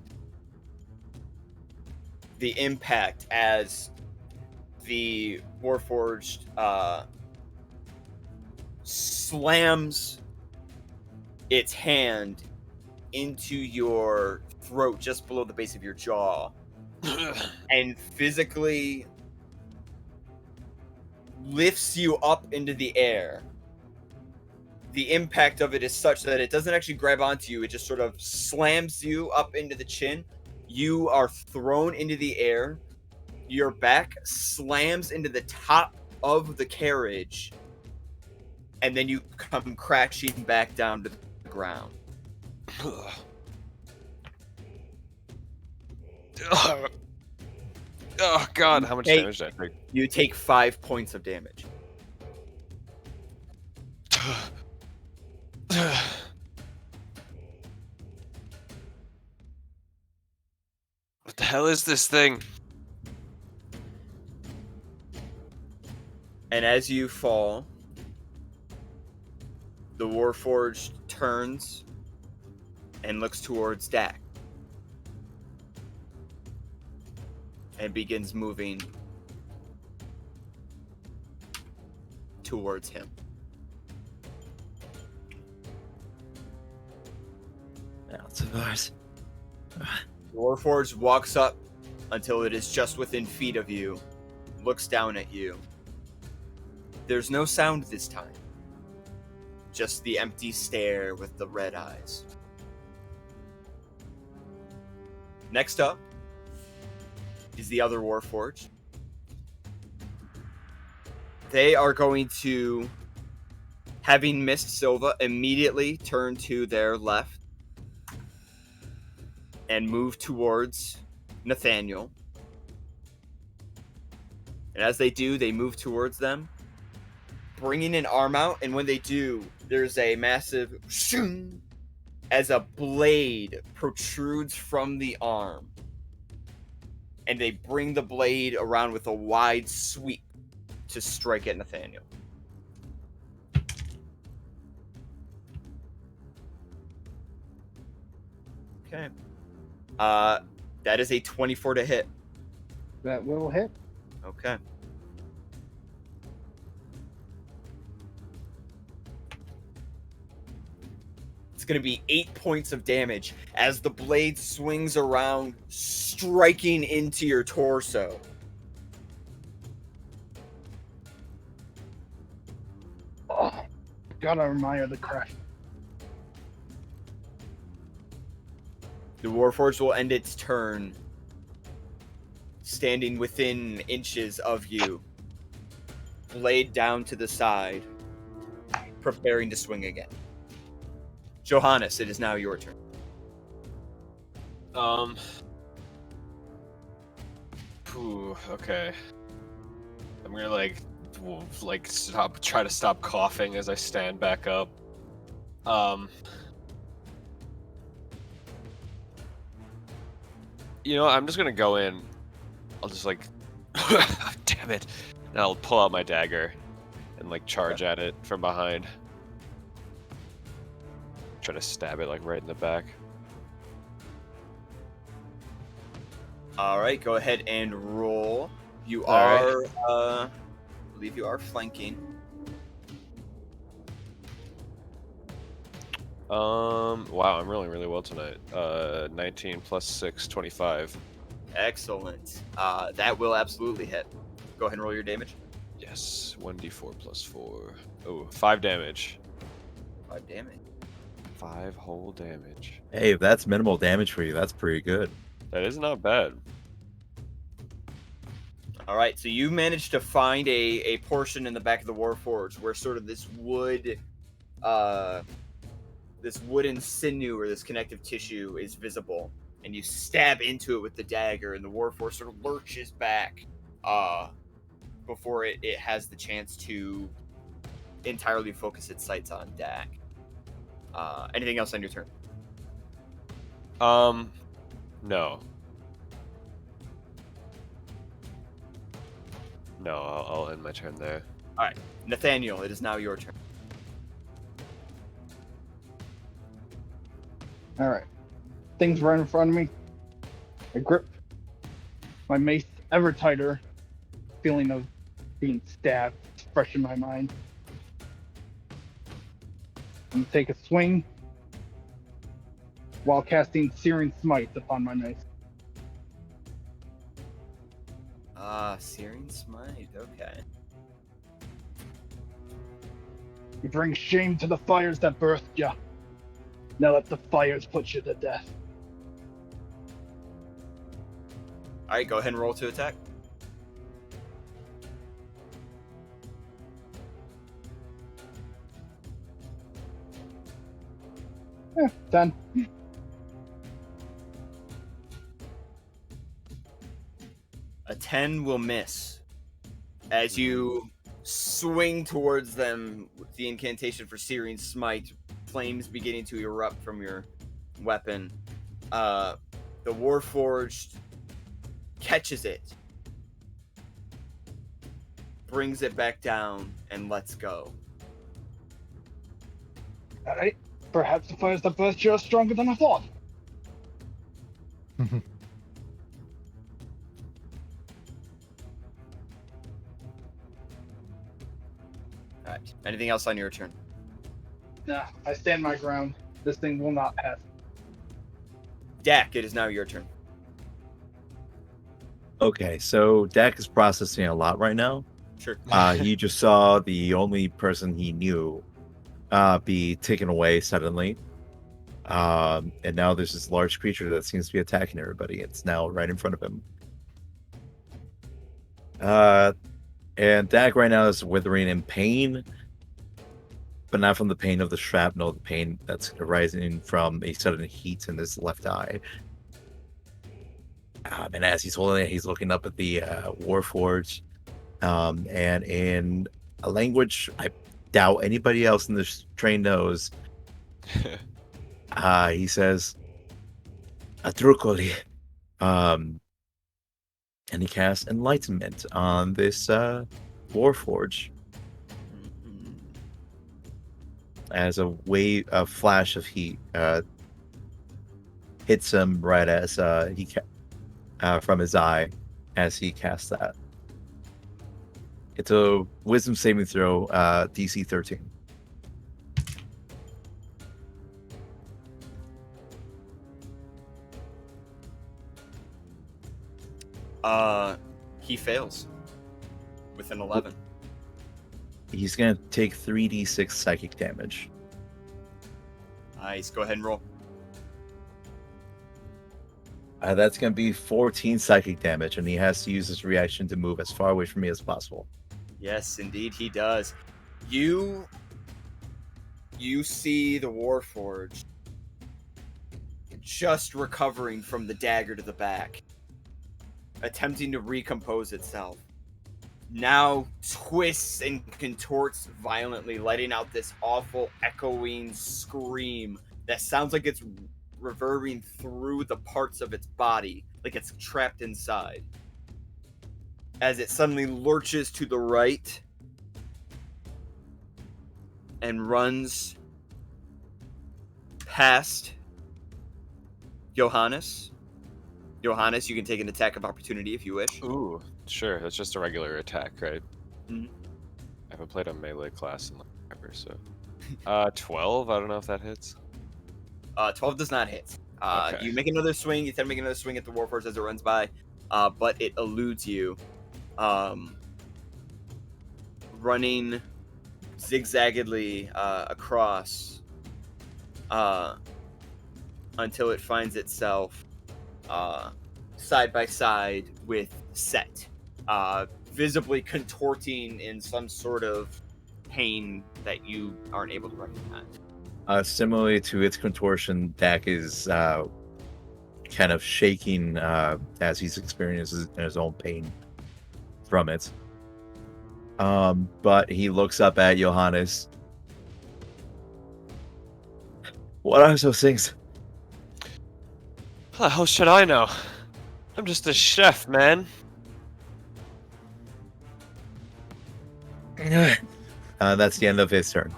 the impact as the Warforged slams its hand into your throat just below the base of your jaw and physically lifts you up into the air. The impact of it is such that it doesn't actually grab onto you, it just sort of slams you up into the chin. You are thrown into the air. Your back slams into the top of the carriage, and then you come crashing back down to the ground. Oh god, how much damage did I take? You take 5 points of damage. What the hell is this thing? And as you fall, the Warforged turns and looks towards Dak. And begins moving towards him. That's of ours. The Warforged walks up until it is just within feet of you, looks down at you. There's no sound this time. Just the empty stare with the red eyes. Next up is the other Warforged. They are going to, having missed Sylva, immediately turn to their left and move towards Nathaniel. And as they do, they move towards them, bringing an arm out, and when they do, there's a massive shing as a blade protrudes from the arm. And they bring the blade around with a wide sweep to strike at Nathaniel. Okay. That is a 24 to hit. That will hit. Okay. It's going to be 8 points of damage as the blade swings around, striking into your torso. Oh, gotta admire the crash. The Warforged will end its turn, standing within inches of you, blade down to the side, preparing to swing again. Johannes, it is now your turn. Okay. I'm gonna try to stop coughing as I stand back up. I'm just gonna go in. I'll just damn it. And I'll pull out my dagger and charge at it from behind. Try to stab it right in the back. All right, go ahead and roll. You All are, I believe you are flanking. Wow, I'm rolling really well tonight. 19 plus 6, 25. Excellent. That will absolutely hit. Go ahead and roll your damage. Yes, 1d4 plus 4. Oh, 5 damage. 5 damage. 5 whole damage. Hey, if that's minimal damage for you, that's pretty good. That is not bad. All right, so you managed to find a portion in the back of the Warforged where sort of this wooden sinew or this connective tissue is visible, and you stab into it with the dagger, and the Warforged sort of lurches back before it has the chance to entirely focus its sights on Dak. Anything else on your turn? No. No, I'll end my turn there. All right, Nathaniel, it is now your turn. All right. Things right in front of me. I grip my mace ever tighter. Feeling of being stabbed fresh in my mind. I'm gonna take a swing while casting Searing Smite upon my mace. Searing Smite, okay. You bring shame to the fires that birthed ya. Now let the fires put you to death. Alright, go ahead and roll to attack. Yeah, 10. A 10 will miss. As you swing towards them with the incantation for Searing Smite, flames beginning to erupt from your weapon. The Warforged catches it, brings it back down, and lets go. Alright. Perhaps the fires that burst you are stronger than I thought. Alright, anything else on your turn? Nah, I stand my ground. This thing will not pass. Dak, it is now your turn. Okay, so Dak is processing a lot right now. Sure. He just saw the only person he knew be taken away suddenly. And now there's this large creature that seems to be attacking everybody. It's now right in front of him. And Dak right now is withering in pain, but not from the pain of the shrapnel, the pain that's arising from a sudden heat in his left eye. And as he's holding it, he's looking up at the Warforged, and in a language I doubt anybody else in this train knows, he says, "Atrukoli," and he casts Enlightenment on this Warforged. As a wave, a flash of heat hits him right as from his eye as he casts that. It's a Wisdom saving throw, DC 13. He fails with an 11. He's gonna take 3d6 psychic damage. Nice. Go ahead and roll. That's gonna be 14 psychic damage, and he has to use his reaction to move as far away from me as possible. Yes, indeed, he does. You see the Warforged just recovering from the dagger to the back, attempting to recompose itself. Now twists and contorts violently, letting out this awful echoing scream that sounds like it's reverberating through the parts of its body, like it's trapped inside. As it suddenly lurches to the right and runs past Johannes. Johannes, you can take an attack of opportunity if you wish. Ooh, sure. That's just a regular attack, right? Mhm. I haven't played a melee class in ever, so 12. I don't know if that hits. 12 does not hit. Okay. You make another swing. You tend to make another swing at the Warforged as it runs by, but it eludes you, running zigzaggedly across until it finds itself side by side with Set, visibly contorting in some sort of pain that you aren't able to recognize. Similarly to its contortion, Dak is kind of shaking as he's experiencing his own pain from it. But he looks up at Johannes. What are those things? How the hell should I know? I'm just a chef, man. That's the end of his turn.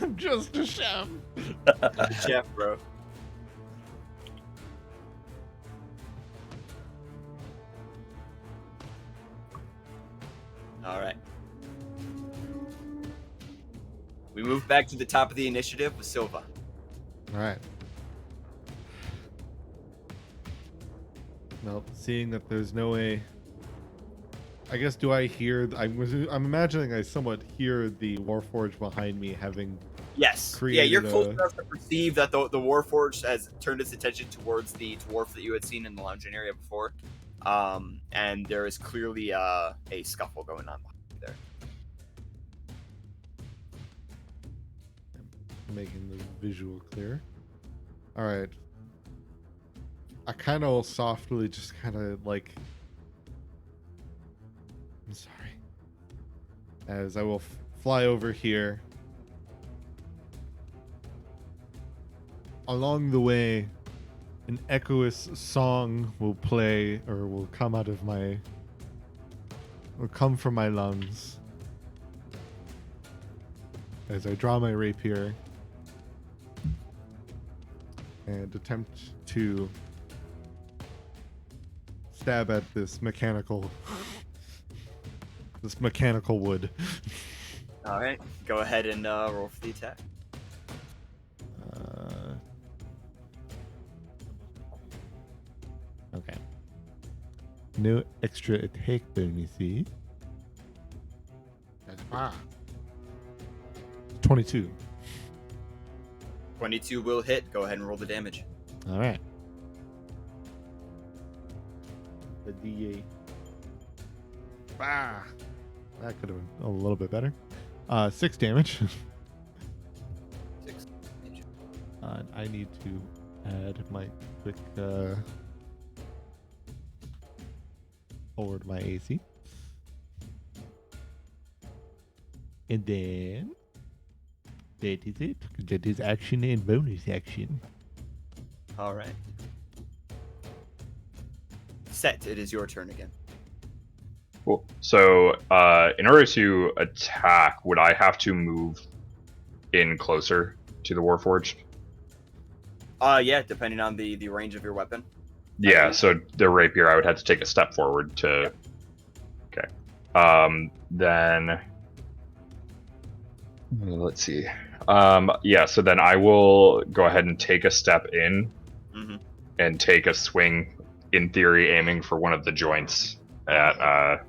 I'm just a chef. Chef, bro. All right. We move back to the top of the initiative with Sylva. All right. Well, seeing that there's no way, I guess, do I hear? I'm imagining I somewhat hear the Warforged behind me having. Yes. Yeah, Created you're close a- enough to perceive that the Warforged has turned its attention towards the dwarf that you had seen in the lounging area before. And there is clearly a scuffle going on behind you there. Making the visual clear. All right. I kind of softly just kind of like. I'm sorry. As I will fly over here. Along the way, an echoous song will play or will come out of my. Will come from my lungs. As I draw my rapier. And attempt to stab at this mechanical wood. All right. Go ahead and roll for the attack. Okay. No extra attack bonus. 22. 22 will hit. Go ahead and roll the damage. All right. The D8. Ah, that could have been a little bit better. 6 damage. 6 damage. I need to add my quick forward my AC. And then that is it. That is action and bonus action. All right. Set, it is your turn again. Cool. So, in order to attack, would I have to move in closer to the Warforged? Yeah, depending on the range of your weapon. Yeah, so the rapier, I would have to take a step forward to... Okay. Then... Let's see. Yeah, so then I will go ahead and take a step in and take a swing, in theory, aiming for one of the joints at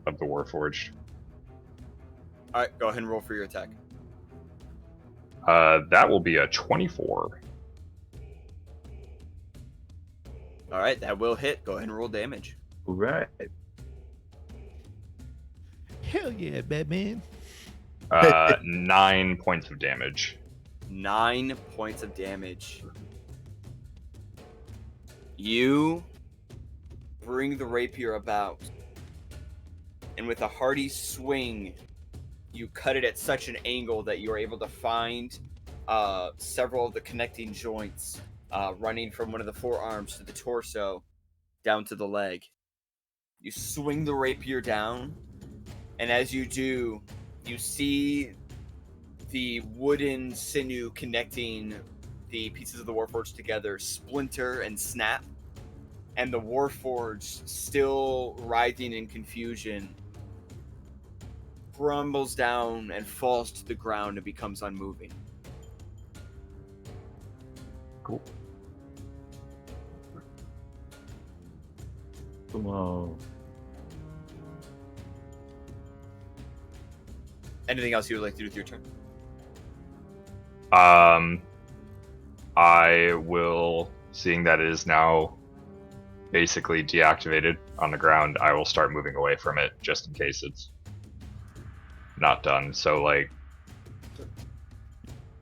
of the Warforged. All right, go ahead and roll for your attack. That will be a 24. All right, that will hit. Go ahead and roll damage. All right. Hell yeah, Batman. 9 points of damage. 9 points of damage. You bring the rapier about, and with a hearty swing, you cut it at such an angle that you are able to find several of the connecting joints running from one of the forearms to the torso down to the leg. You swing the rapier down, and as you do, you see the wooden sinew connecting the pieces of the Warforged together splinter and snap, and the Warforged, still writhing in confusion, crumbles down and falls to the ground and becomes unmoving. Cool. Whoa. Anything else you would like to do with your turn? I will, seeing that it is now basically deactivated on the ground, I will start moving away from it just in case it's not done. So, like,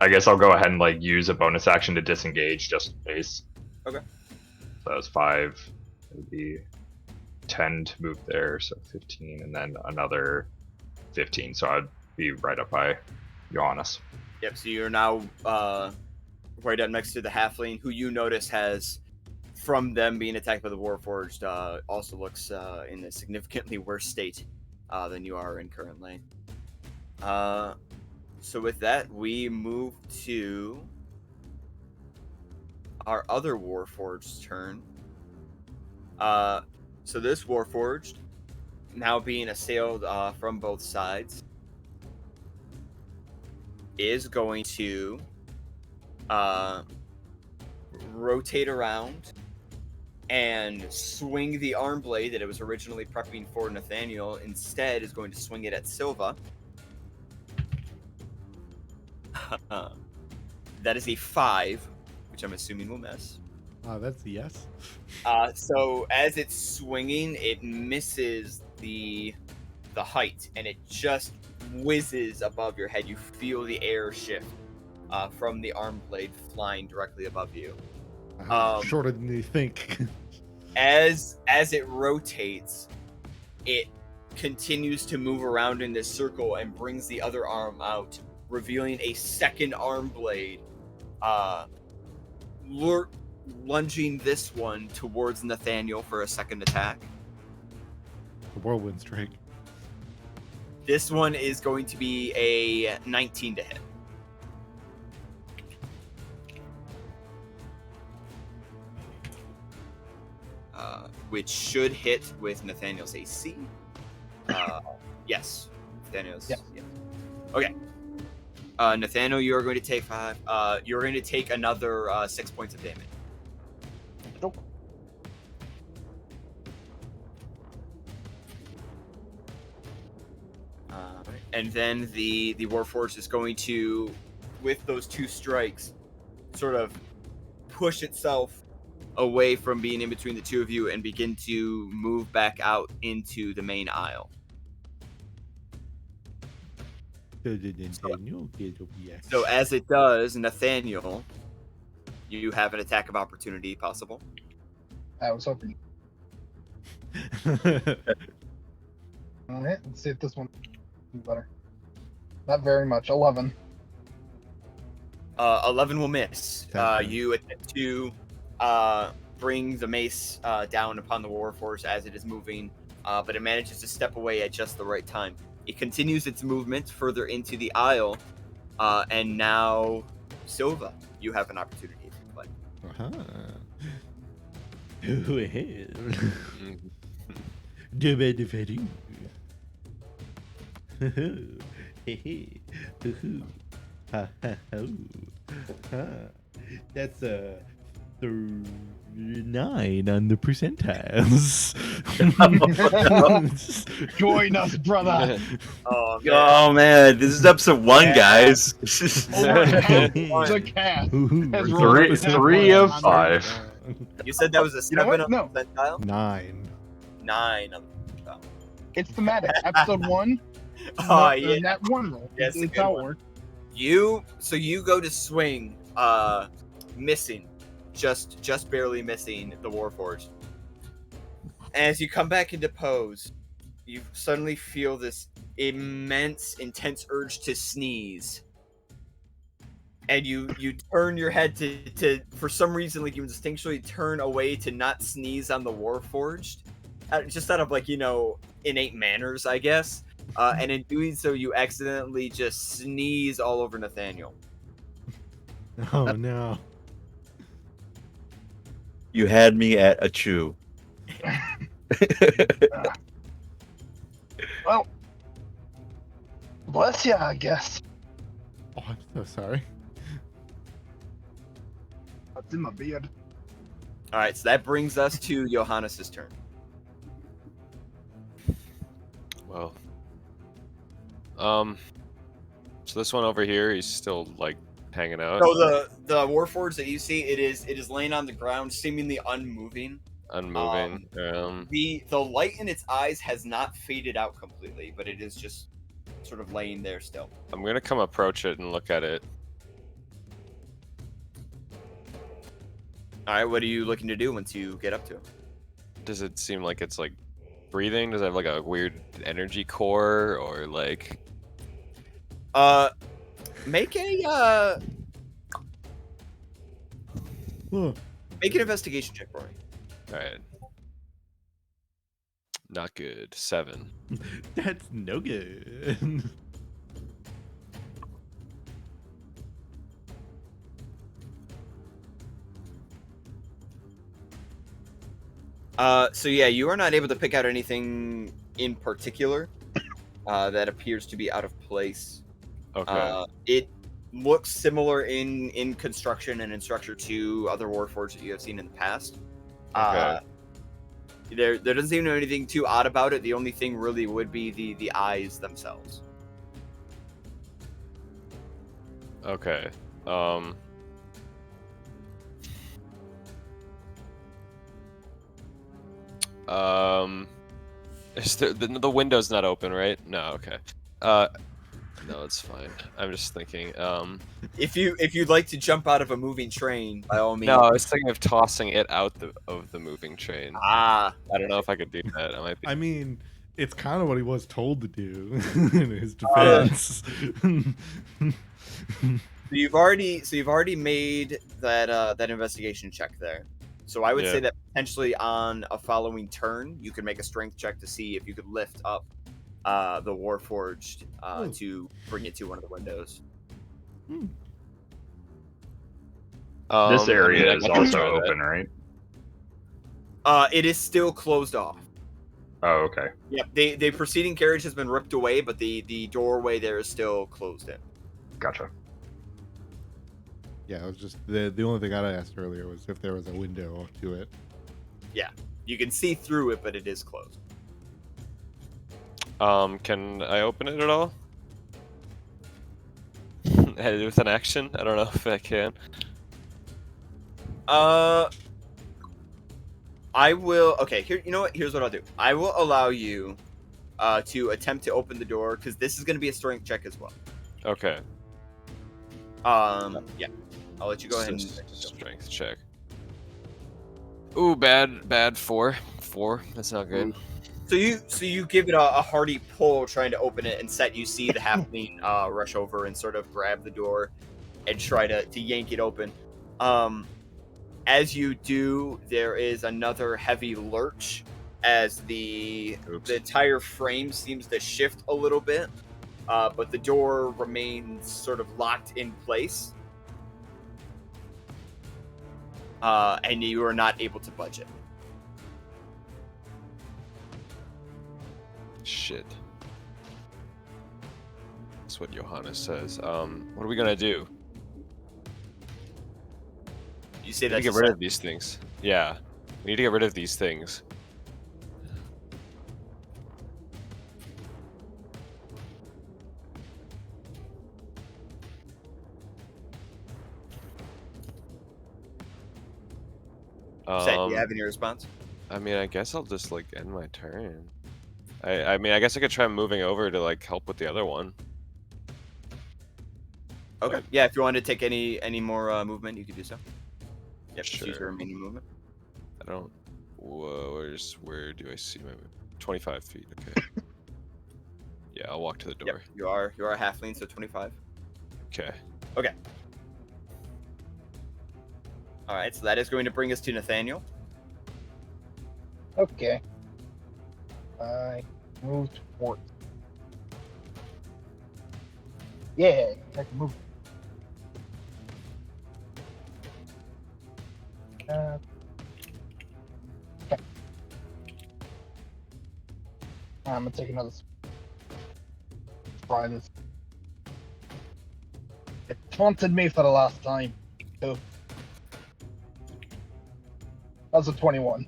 I guess I'll go ahead and like use a bonus action to disengage just in case. Okay. So that was 5. It would be 10 to move there, so 15, and then another 15. So I'd be right up by Johannes. Yep. So you're now right up next to the halfling, who you notice has, from them being attacked by the Warforged, also looks in a significantly worse state than you are in currently. So with that, we move to our other Warforged's turn. So this Warforged, now being assailed from both sides, is going to rotate around and swing the arm blade that it was originally prepping for Nathaniel. Instead, is going to swing it at Sylva. That is a 5, which I'm assuming will miss. That's a yes. So as it's swinging, it misses the height, and it just whizzes above your head. You feel the air shift from the arm blade flying directly above you. Shorter than you think. As it rotates, it continues to move around in this circle and brings the other arm out, revealing a second arm blade, lunging this one towards Nathaniel for a second attack. The whirlwind strike. This one is going to be a 19 to hit. Which should hit with Nathaniel's AC. Yes. Nathaniel's. Yeah. Yeah. Okay. Nathaniel, you are going to take 5. You're going to take another 6 points of damage. Nope. And then the Warforged is going to, with those 2 strikes, sort of push itself away from being in between the two of you and begin to move back out into the main aisle. So as it does, Nathaniel, you have an attack of opportunity possible. I was hoping. Alright, let's see if this one is better. Not very much. 11. 11 will miss. You attempt to bring the mace down upon the Warforged as it is moving, but it manages to step away at just the right time. It continues its movement further into the aisle, and now, Sylva, you have an opportunity to play. That's a 9 on the percentiles. Join us, brother. Oh man, this is episode 1, guys. The cast. has rolled up a 3 of 5. You said that was a 7 what? on No. the percentile? 9. 9 on the percentile. It's thematic. Episode 1. Oh, yeah. That one roll. Yes, That's a good how it one. works. You go to swing, missing, just barely missing the Warforged. As you come back into pose, you suddenly feel this immense, intense urge to sneeze. And you turn your head to for some reason, like you instinctually turn away to not sneeze on the Warforged, just out of innate manners, I guess. And in doing so, you accidentally just sneeze all over Nathaniel. Oh no. You had me at a chew. Well, bless ya, I guess. Oh, I'm so sorry. What's in my beard? All right, so that brings us to Johannes' turn. Well, so this one over here, he's still like hanging out. So the Warforged that you see, it is laying on the ground, seemingly unmoving. Unmoving. The light in its eyes has not faded out completely, but it is just sort of laying there still. I'm gonna come approach it and look at it. All right, what are you looking to do once you get up to it? Does it seem like it's like breathing? Does it have like a weird energy core or like? Make Huh. make an investigation check for me. All right. Not good. 7. That's no good. So yeah, you are not able to pick out anything in particular that appears to be out of place. Okay. It looks similar in construction and in structure to other Warforged that you have seen in the past. Okay. There doesn't seem to be anything too odd about it. The only thing really would be the eyes themselves. Okay. Is the window's not open, right? No. Okay. No, it's fine. I'm just thinking. If you'd like to jump out of a moving train, by all means. No, I was thinking of tossing it out of the moving train. Ah, I don't know if I could do that. I might be. I mean, it's kind of what he was told to do in his defense. So you've already made that investigation check there. So I would say that potentially on a following turn, you could make a strength check to see if you could lift up the Warforged to bring it to one of the windows. This area I is can also try that. open, right? It is still closed off. Oh, okay. Yep, the preceding carriage has been ripped away, but the doorway there is still closed in. Gotcha. Yeah, it was just the only thing I asked earlier was if there was a window to it. Yeah, you can see through it, but it is closed. Can I open it at all? With an action? I don't know if I can. I will. Okay, here. You know what? Here's what I'll do. I will allow you to attempt to open the door because this is going to be a strength check as well. Okay. Yeah. I'll let you go ahead and Strength check. Ooh, bad 4. 4. That's not good. So you give it a hearty pull trying to open it, and Set, you see the halfling rush over and sort of grab the door and try to yank it open. As you do, there is another heavy lurch as the entire frame seems to shift a little bit, but the door remains sort of locked in place, and you are not able to budge it. Shit. That's what Johannes says. What are we gonna do? You say We that need to get rid of these things. Yeah. We need to get rid of these things. Set, do you have any response? I mean, I guess I'll just like end my turn. I mean, I guess I could try moving over to like help with the other one. Okay. Yeah, if you want to take any more movement, you could do so. Yep, Sure. use your remaining movement. I don't. Whoa, where do I see my 25 feet? Okay. Yeah, I'll walk to the door. Yep, you are a halfling, so 25. Okay. Okay. All right, so that is going to bring us to Nathaniel. Okay. I move towards. Yeah, I can move. Okay. I'm gonna take another. Try this. It taunted me for the last time. So. That's a 21.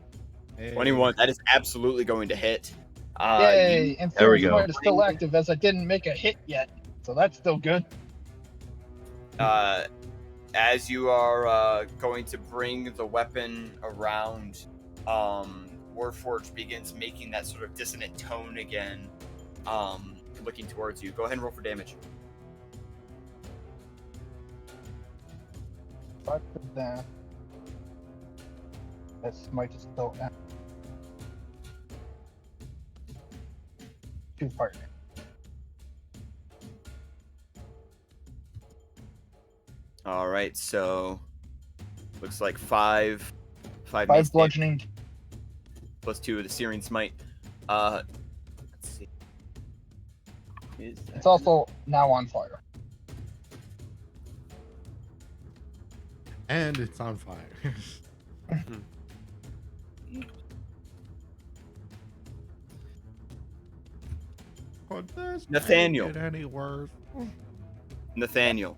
21. That is absolutely going to hit. Yay! And There we Sylva's go. Smite is still active as I didn't make a hit yet, so that's still good. As you are going to bring the weapon around, Warforged begins making that sort of dissonant tone again, looking towards you. Go ahead and roll for damage. Fuck with that. This might just still end. 2 fire. All right, so looks like five 5 mace damage bludgeoning. plus 2 of the Searing Smite. Let's see. It's also now on fire. And it's on fire. Could this Nathaniel. make it any worse? Nathaniel,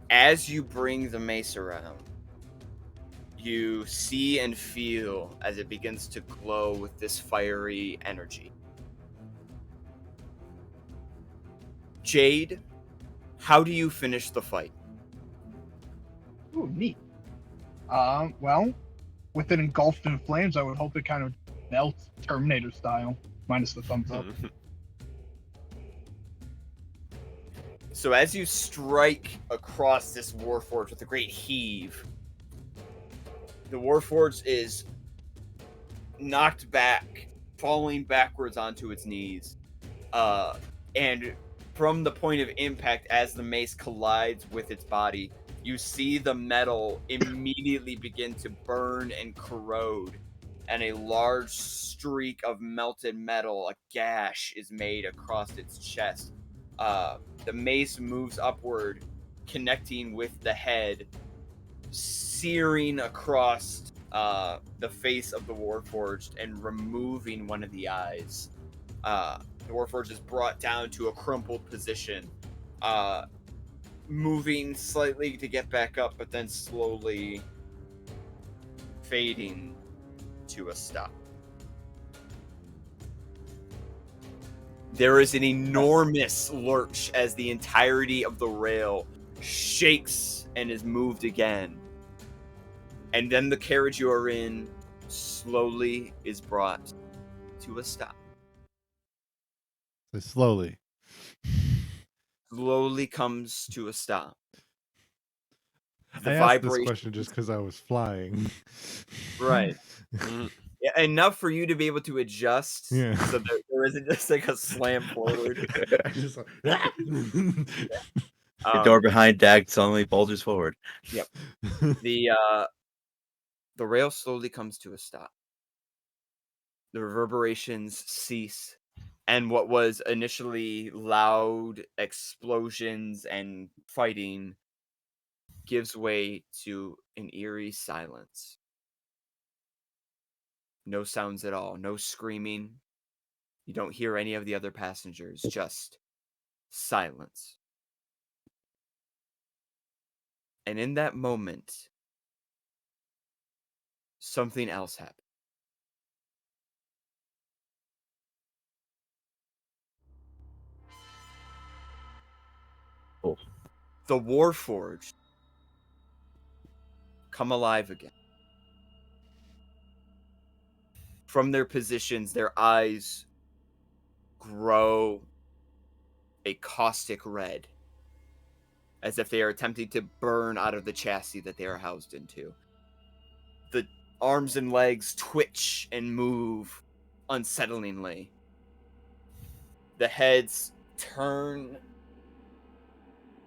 as you bring the mace around, you see and feel as it begins to glow with this fiery energy. Jade, how do you finish the fight? Ooh, neat. Well, with it engulfed in flames, I would hope it kind of melts Terminator style, minus the thumbs up. So as you strike across this Warforged with a great heave, the Warforged is knocked back, falling backwards onto its knees. And from the point of impact, as the mace collides with its body, you see the metal immediately begin to burn and corrode, and a large streak of melted metal, a gash, is made across its chest. The mace moves upward, connecting with the head, searing across the face of the Warforged and removing one of the eyes. The Warforged is brought down to a crumpled position, moving slightly to get back up, but then slowly fading to a stop. There is an enormous lurch as the entirety of the rail shakes and is moved again. And then the carriage you are in slowly is brought to a stop. So slowly. Slowly comes to a stop. I asked this question just because I was flying. Right. Yeah, enough for you to be able to adjust. Yeah. So there isn't just like a slam forward. Just like, The door behind Dak suddenly bulges forward. Yep. The rail slowly comes to a stop. The reverberations cease, and what was initially loud explosions and fighting gives way to an eerie silence. No sounds at all, no screaming. You don't hear any of the other passengers, just silence. And in that moment, something else happened. Oh. The Warforged come alive again. From their positions, their eyes grow a caustic red, as if they are attempting to burn out of the chassis that they are housed into. The arms and legs twitch and move unsettlingly. The heads turn,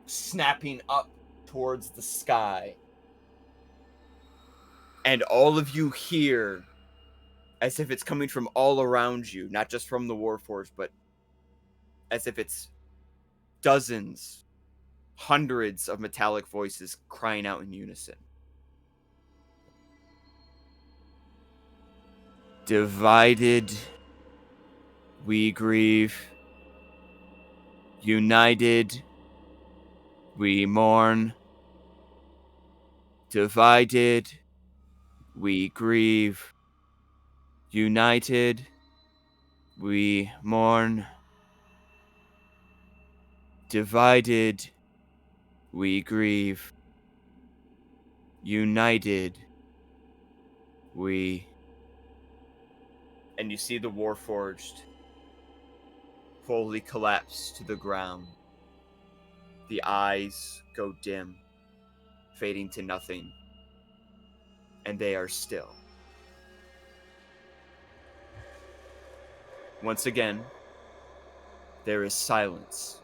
snapping up towards the sky. And all of you hear, as if it's coming from all around you, not just from the Warforged, but as if it's dozens, hundreds of metallic voices crying out in unison. Divided, we grieve. United, we mourn. Divided, we grieve. United, we mourn. Divided, we grieve. United, we... And you see the Warforged fully collapse to the ground. The eyes go dim, fading to nothing. And they are still. once again, there is silence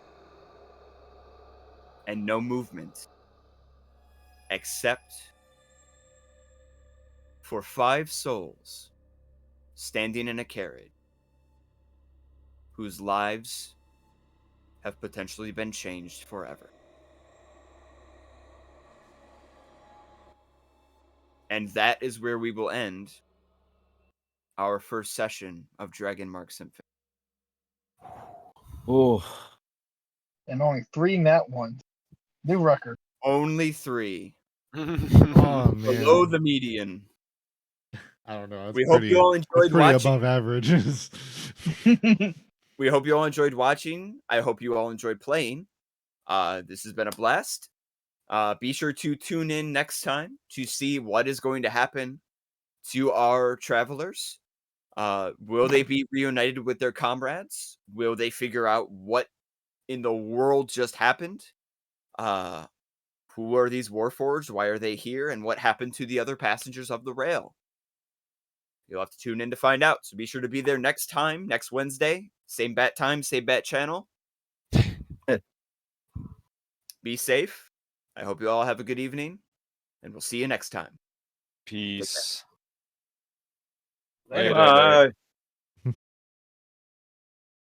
and no movement except for 5 souls standing in a carriage whose lives have potentially been changed forever. And that is where we will end our first session of Dragonmark Symphony. Oh, And only 3 nat ones. New record. Only 3. Oh man, Below the median. I don't know. That's We hope pretty, you all that's enjoyed pretty watching. above averages. We hope you all enjoyed watching. I hope you all enjoyed playing. This has been a blast. Be sure to tune in next time to see what is going to happen to our travelers. Will they be reunited with their comrades? Will they figure out what in the world just happened? Who are these Warforged? Why are they here? And what happened to the other passengers of the rail? You'll have to tune in to find out. So be sure to be there next time, next Wednesday. Same bat time, same bat channel. Be safe. I hope you all have a good evening. And we'll see you next time. Peace. Later. Later. Bye.